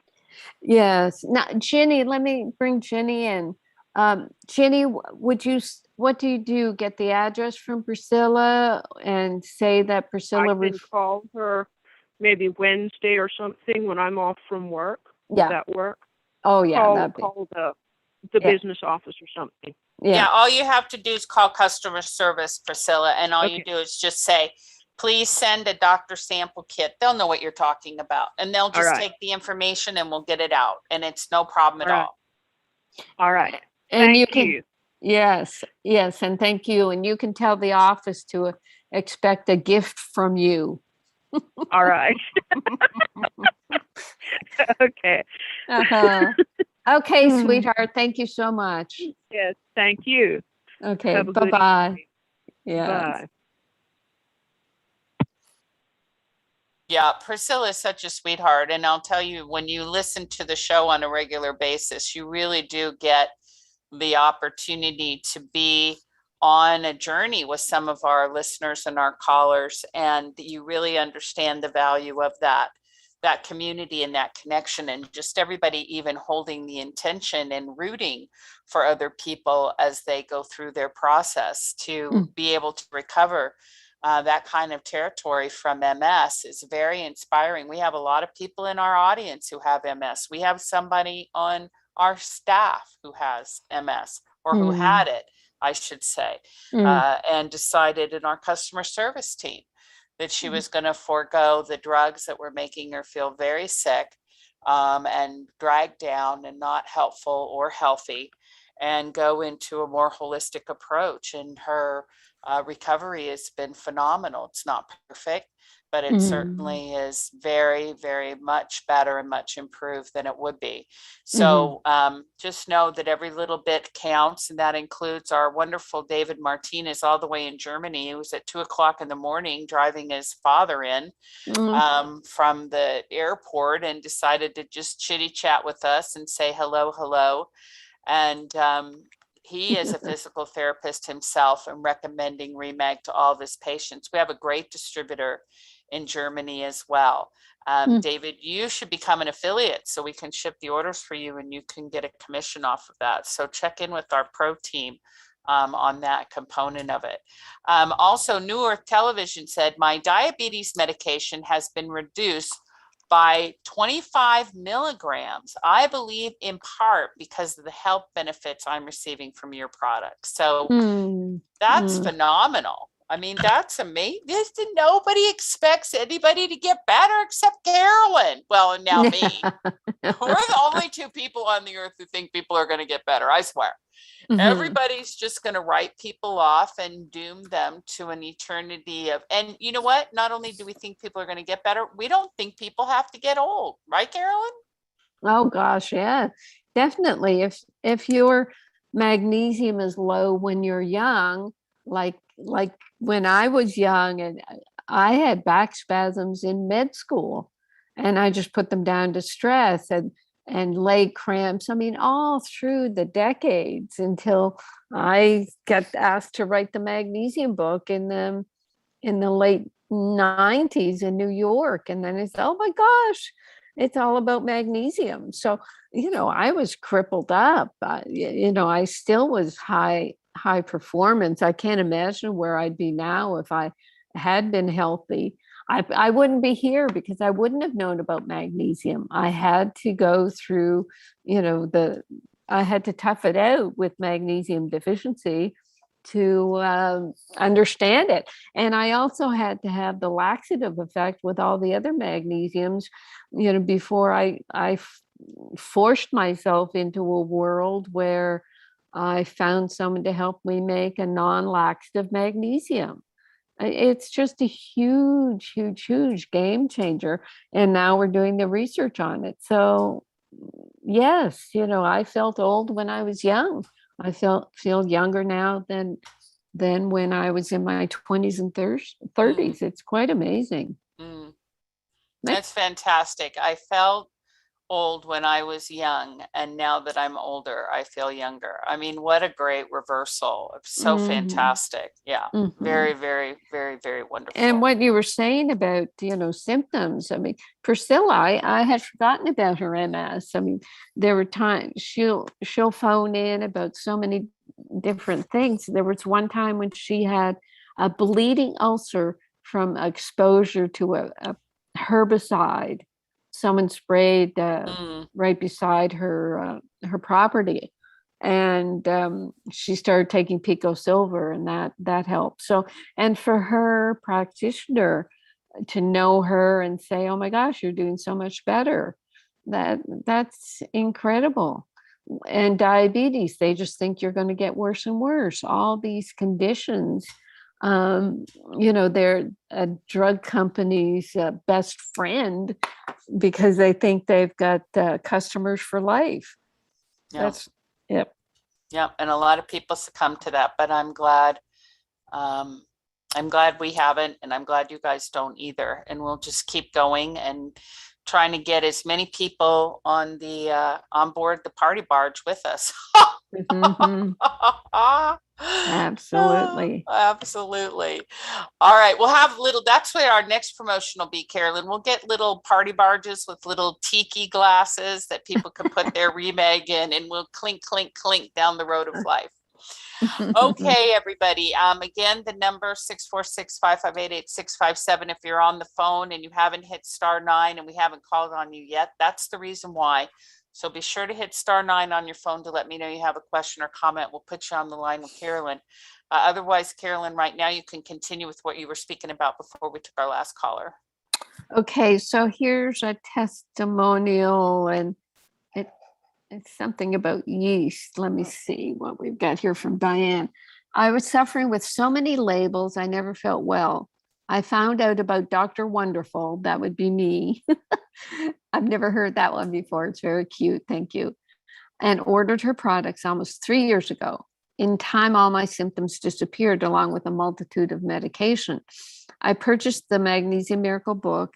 Yes. Now, Jenny, let me bring Jenny in. Jenny, what do you do? Get the address from Priscilla and say that Priscilla. I can call her maybe Wednesday or something when I'm off from work. Yeah. Would that work? Oh yeah. Call the business office or something. Yeah, all you have to do is call customer service, Priscilla, and all you Okay. do is just say, please send a doctor sample kit. They'll know what you're talking about, and they'll just right. take the information and we'll get it out, and it's no problem at All right. all. All right. And Thank you. Yes, and thank you. And you can tell the office to expect a gift from you. All right. Okay. Uh-huh. Okay, sweetheart. Thank you so much. Yes, thank you. Okay, Have a good bye-bye. evening. Yes. Bye. Yeah, Priscilla is such a sweetheart. And I'll tell you, when you listen to the show on a regular basis, you really do get the opportunity to be on a journey with some of our listeners and our callers. And you really understand the value of that community and that connection, and just everybody even holding the intention and rooting for other people as they go through their process to be able to recover. That kind of territory from MS is very inspiring. We have a lot of people in our audience who have MS. We have somebody on our staff who has MS, or who had it, I should say, and decided in our customer service team that she was going to forego the drugs that were making her feel very sick and dragged down and not helpful or healthy, and go into a more holistic approach. And her recovery has been phenomenal. It's not perfect, but it certainly is very, very much better and much improved than it would be. So just know that every little bit counts, and that includes our wonderful David Martinez all the way in Germany. He was at 2:00 in the morning driving his father in from the airport, and decided to just chitty chat with us and say hello. And he is a physical therapist himself and recommending Remag to all of his patients. We have a great distributor in Germany as well. David, you should become an affiliate so we can ship the orders for you and you can get a commission off of that. So check in with our pro team on that component of it. Also, New Earth Television said, my diabetes medication has been reduced by 25 milligrams, I believe in part because of the health benefits I'm receiving from your product. So that's phenomenal. I mean, that's amazing. Nobody expects anybody to get better except Carolyn. Well, and now me. We're the only two people on the earth who think people are going to get better, I swear. Everybody's just going to write people off and doom them to an eternity of, and you know what? Not only do we think people are going to get better, we don't think people have to get old. Right, Carolyn? Oh gosh, yeah, definitely. If your magnesium is low when you're young, like when I was young, and I had back spasms in med school, and I just put them down to stress and leg cramps. I mean, all through the decades until I got asked to write the magnesium book in the late 90s in New York. And then I said, oh my gosh, it's all about magnesium. So, I was crippled up. I still was high performance. I can't imagine where I'd be now if I had been healthy. I wouldn't be here because I wouldn't have known about magnesium. I had to go through, I had to tough it out with magnesium deficiency to understand it. And I also had to have the laxative effect with all the other magnesiums, before I forced myself into a world where I found someone to help me make a non-laxative magnesium. It's just a huge, huge, huge game changer. And now we're doing the research on it. So yes, I felt old when I was young. I feel younger now than when I was in my 20s and 30s. It's quite amazing. That's fantastic. I felt old when I was young, and now that I'm older, I feel younger. I mean, what a great reversal. It's so fantastic. Yeah. Very, very, very, very wonderful. And what you were saying about, symptoms, I mean, Priscilla, I had forgotten about her MS. I mean, there were times she'll phone in about so many different things. There was one time when she had a bleeding ulcer from exposure to a herbicide someone sprayed right beside her property, and she started taking Pico Silver, and that helped. So, and for her practitioner to know her and say, "Oh my gosh, you're doing so much better," that's incredible. And diabetes, they just think you're going to get worse and worse. All these conditions, they're a drug company's best friend because they think they've got customers for life. Yeah. Yep. Yeah. And a lot of people succumb to that, but I'm glad we haven't, and I'm glad you guys don't either. And we'll just keep going and trying to get as many people on board the party barge with us. Absolutely. Absolutely. All right. We'll have that's where our next promotion will be, Carolyn. We'll get little party barges with little tiki glasses that people can put their remag in, and we'll clink, clink, clink down the road of life. Okay, everybody. Again, the number 646-558-8657. If you're on the phone and you haven't hit *9 and we haven't called on you yet, that's the reason why. So be sure to hit *9 on your phone to let me know you have a question or comment. We'll put you on the line with Carolyn. Otherwise, Carolyn, right now you can continue with what you were speaking about before we took our last caller. Okay, so here's a testimonial, and it's something about yeast. Let me see what we've got here from Diane. I was suffering with so many labels, I never felt well. I found out about Dr. Wonderful, that would be me. I've never heard that one before. It's very cute. Thank you. And ordered her products almost 3 years ago. In time, all my symptoms disappeared along with a multitude of medication. I purchased the Magnesium Miracle book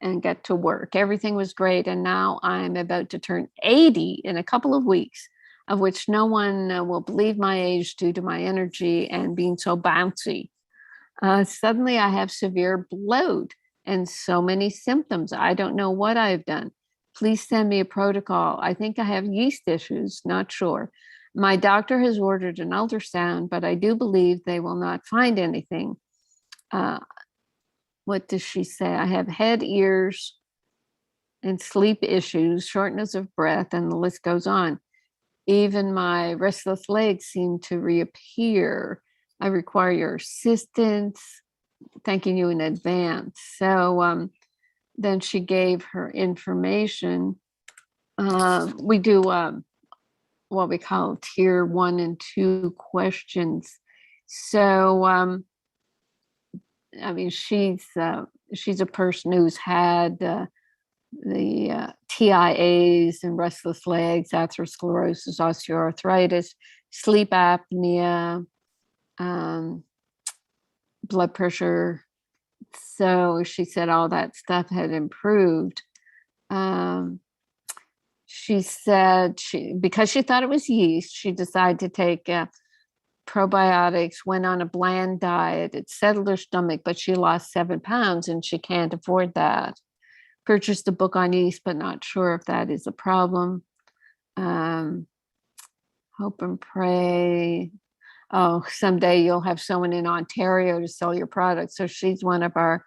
and get to work. Everything was great. And now I'm about to turn 80 in a couple of weeks, of which no one will believe my age due to my energy and being so bouncy. Suddenly I have severe bloat and so many symptoms. I don't know what I've done. Please send me a protocol. I think I have yeast issues, not sure. My doctor has ordered an ultrasound, but I do believe they will not find anything. What does she say? I have head, ears, and sleep issues, shortness of breath, and the list goes on. Even my restless legs seem to reappear. I require your assistance. Thanking you in advance. So then she gave her information. We do what we call tier 1 and 2 questions. So I mean, she's a person who's had the TIAs and restless legs, atherosclerosis, osteoarthritis, sleep apnea, blood pressure. So she said all that stuff had improved. She said because she thought it was yeast, she decided to take probiotics, went on a bland diet. It settled her stomach, but she lost 7 pounds and she can't afford that. Purchased a book on yeast, but not sure if that is a problem. Hope and pray. oh, someday you'll have someone in Ontario to sell your product. So she's one of our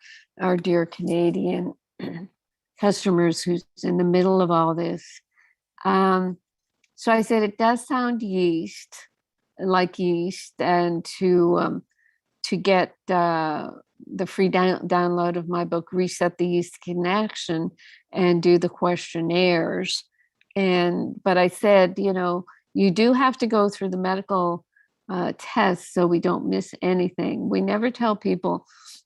dear Canadian customers who's in the middle of all this. So I said, it does sound like yeast, and to get the free download of my book, Reset the Yeast Connection, and do the questionnaires. But I said, you do have to go through the medical tests so we don't miss anything. We never tell people,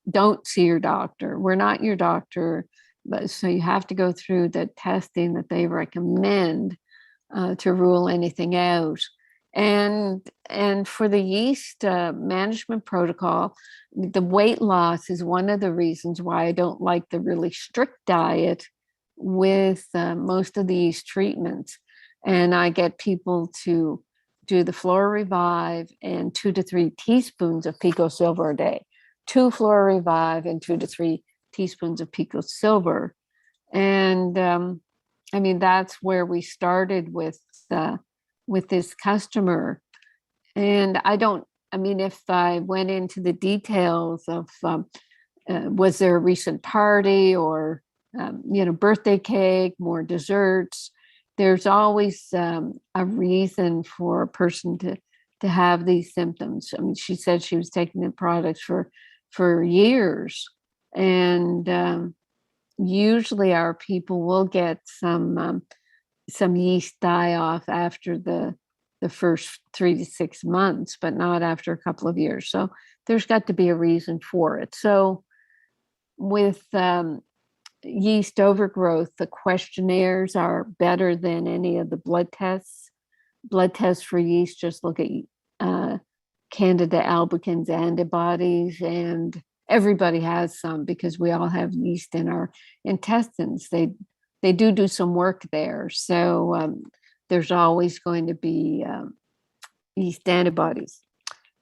don't see your doctor. We're not your doctor. But so you have to go through the testing that they recommend to rule anything out. And for the yeast management protocol, the weight loss is one of the reasons why I don't like the really strict diet with most of these treatments. And I get people to do the Flora Revive and 2 to 3 teaspoons of Pico Silver a day. 2 Flora Revive and 2 to 3 teaspoons of Pico Silver. And I mean, that's where we started with this customer. And if I went into the details of was there a recent party or birthday cake, more desserts, there's always a reason for a person to have these symptoms. I mean, she said she was taking the products for years, and usually our people will get some yeast die off after the first 3 to 6 months, but not after a couple of years. So there's got to be a reason for it. So with yeast overgrowth, the questionnaires are better than any of the blood tests. Blood tests for yeast just look at Candida albicans antibodies, and everybody has some because we all have yeast in our intestines. They do some work there. So there's always going to be yeast antibodies.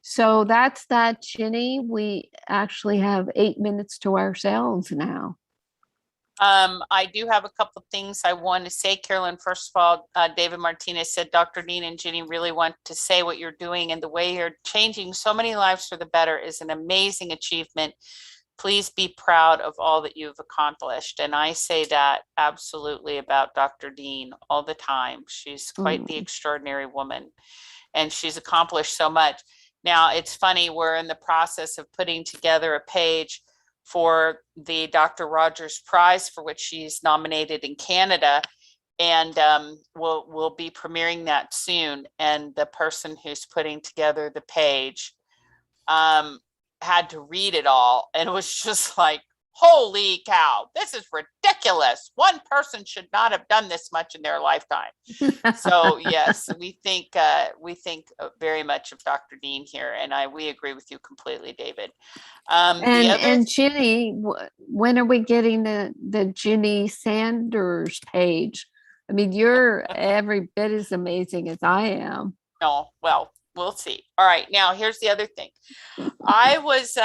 So that's that, Ginny. We actually have 8 minutes to ourselves now. I do have a couple of things I want to say, Carolyn. First of all, David Martinez said, Dr. Dean and Ginny really want to say what you're doing, and the way you're changing so many lives for the better is an amazing achievement. Please be proud of all that you've accomplished. And I say that absolutely about Dr. Dean all the time. She's quite the extraordinary woman, and she's accomplished so much. Now, it's funny, we're in the process of putting together a page for the Dr. Rogers Prize, for which she's nominated in Canada. And we'll be premiering that soon. And the person who's putting together the page had to read it all, and it was just like, holy cow, this is ridiculous. One person should not have done this much in their lifetime. So yes, we think very much of Dr. Dean here, and we agree with you completely, David. And Ginny, when are we getting the Ginny Sanders page? I mean, you're every bit as amazing as I am. Oh, well, we'll see. All right, now here's the other thing. I was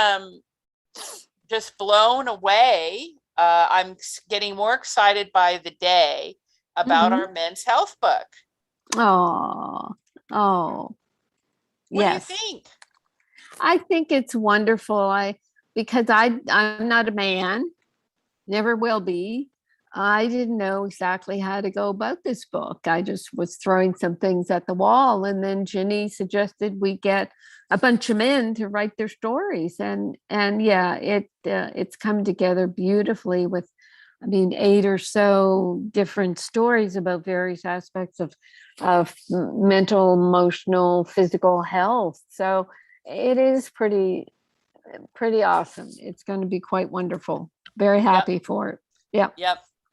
just blown away. I'm getting more excited by the day about our men's health book. Oh, what yes. do you think? I think it's wonderful. Because I'm not a man, never will be. I didn't know exactly how to go about this book. I just was throwing some things at the wall, and then Ginny suggested we get a bunch of men to write their stories, and yeah, it's come together beautifully with, 8 or so different stories about various aspects of mental, emotional, physical health. So it is pretty awesome. It's going to be quite wonderful. Very happy for it. Yep.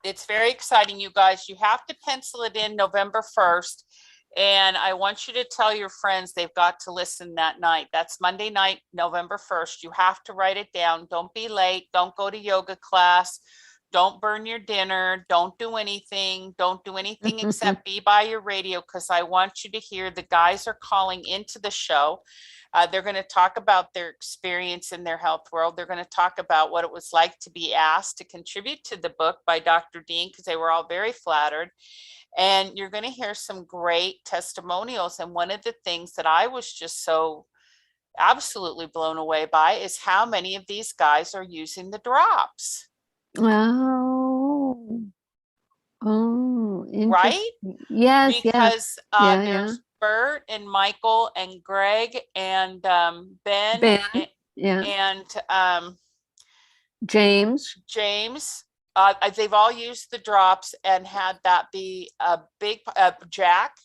It's very exciting, you guys. You have to pencil it in November 1st. And I want you to tell your friends they've got to listen that night. That's Monday night, November 1st. You have to write it down. Don't be late. Don't go to yoga class. Don't burn your dinner. Don't do anything. Don't do anything except be by your radio, because I want you to hear the guys are calling into the show. They're going to talk about their experience in their health world. They're going to talk about what it was like to be asked to contribute to the book by Dr. Dean, because they were all very flattered. And you're going to hear some great testimonials. And one of the things that I was just so absolutely blown away by is how many of these guys are using the drops. Oh, right? interesting. Yes, Because yeah, there's Bert and Michael and Greg and Ben Ben, and James. They've all used the drops and had that be a big Jack.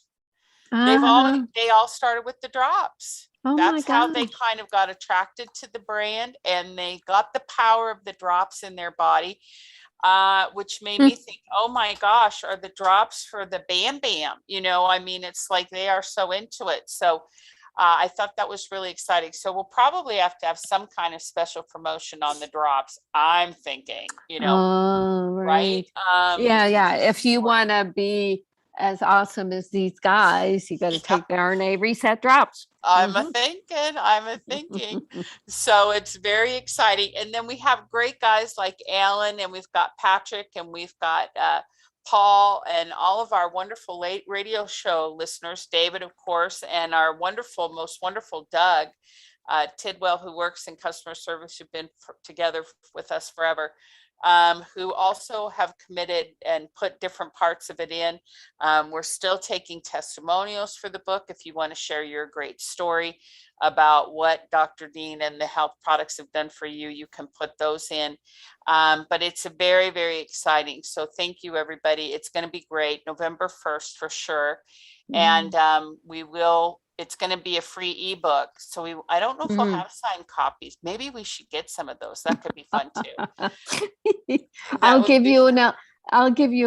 They all started with the drops. Oh That's my how they gosh. kind of got attracted to the brand, and they got the power of the drops in their body, which made me think, oh my gosh, are the drops for the Bam Bam? I mean, it's like they are so into it. So I thought that was really exciting. So we'll probably have to have some kind of special promotion on the drops, I'm thinking, Oh, right? Yeah. If you want to be as awesome as these guys, you got to take the RNA reset drops. I'm a thinking. So it's very exciting. And then we have great guys like Alan, and we've got Patrick, and we've got Paul, and all of our wonderful late radio show listeners, David, of course, and our most wonderful Doug Tidwell, who works in customer service, who've been together with us forever. Who also have committed and put different parts of it in. We're still taking testimonials for the book. If you want to share your great story about what Dr. Dean and the health products have done for you, you can put those in. But it's a very, very exciting. So thank you, everybody. It's going to be great. November 1st for sure. And it's going to be a free ebook. So I don't know if we'll have signed copies. Maybe we should get some of those. That could be fun too. I'll give you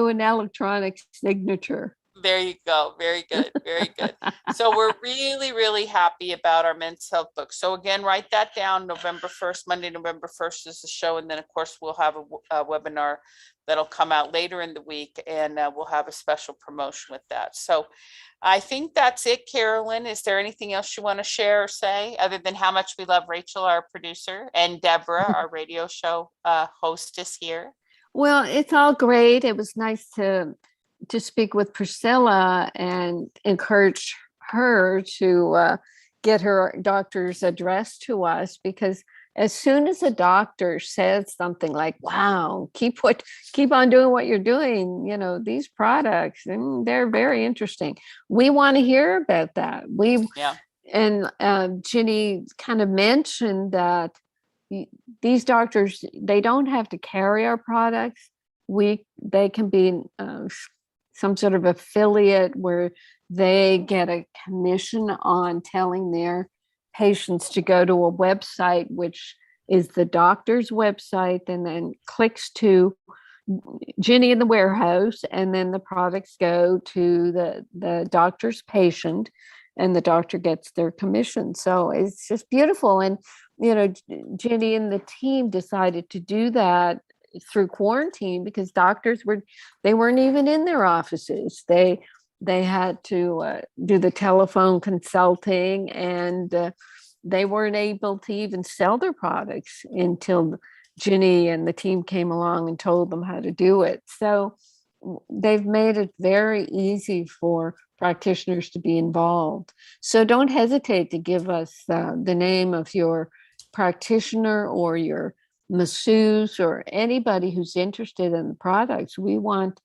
an electronic signature. There you go. Very good. Very good. So we're really, really happy about our men's health book. So again, write that down. November 1st, Monday, November 1st is the show. And then of course we'll have a webinar that'll come out later in the week, and we'll have a special promotion with that. So I think that's it, Carolyn. Is there anything else you want to share or say other than how much we love Rachel, our producer, and Deborah, our radio show hostess here? Well, it's all great. It was nice to speak with Priscilla and encourage her to get her doctor's address to us, because as soon as a doctor says something like, wow, keep on doing what you're doing, these products, and they're very interesting. We want to hear about that. And Ginny kind of mentioned that these doctors, they don't have to carry our products. They can be some sort of affiliate where they get a commission on telling their patients to go to a website, which is the doctor's website, and then clicks to Ginny in the warehouse, and then the products go to the doctor's patient, and the doctor gets their commission. So it's just beautiful. And Ginny and the team decided to do that through quarantine because doctors weren't even in their offices. They had to do the telephone consulting, and they weren't able to even sell their products until Ginny and the team came along and told them how to do it. So they've made it very easy for practitioners to be involved. So don't hesitate to give us the name of your practitioner or your masseuse or anybody who's interested in the products. We want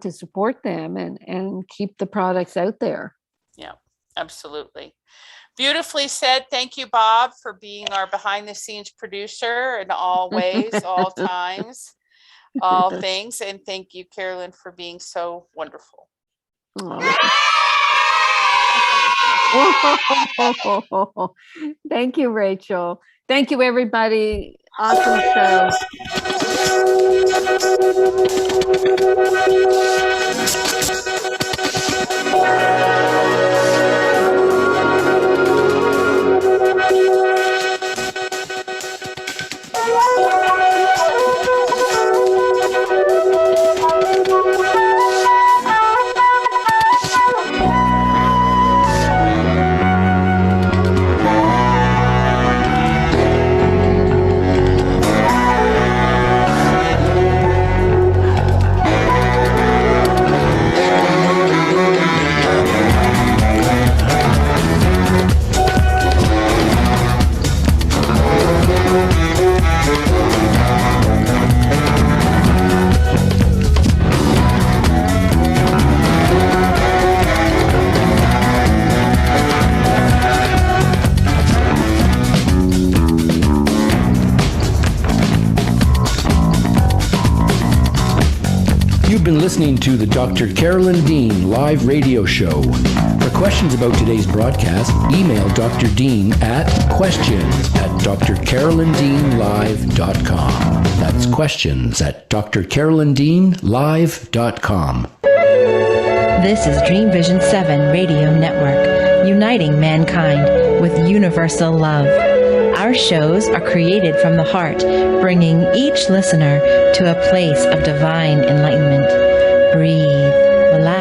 to support them and keep the products out there. Yeah, absolutely. Beautifully said. Thank you, Bob, for being our behind the scenes producer in all ways, all times, all things. And thank you, Carolyn, for being so wonderful. Thank you, Rachel. Thank you, everybody. Awesome show. been listening to the Dr. Carolyn Dean live radio show. For questions about today's broadcast, email Dr. Dean at questions@drcarolyndeanlive.com. That's questions@drcarolyndeanlive.com. This is Dream Vision 7 Radio Network, uniting mankind with universal love. Our shows are created from the heart, bringing each listener to a place of divine enlightenment. Breathe.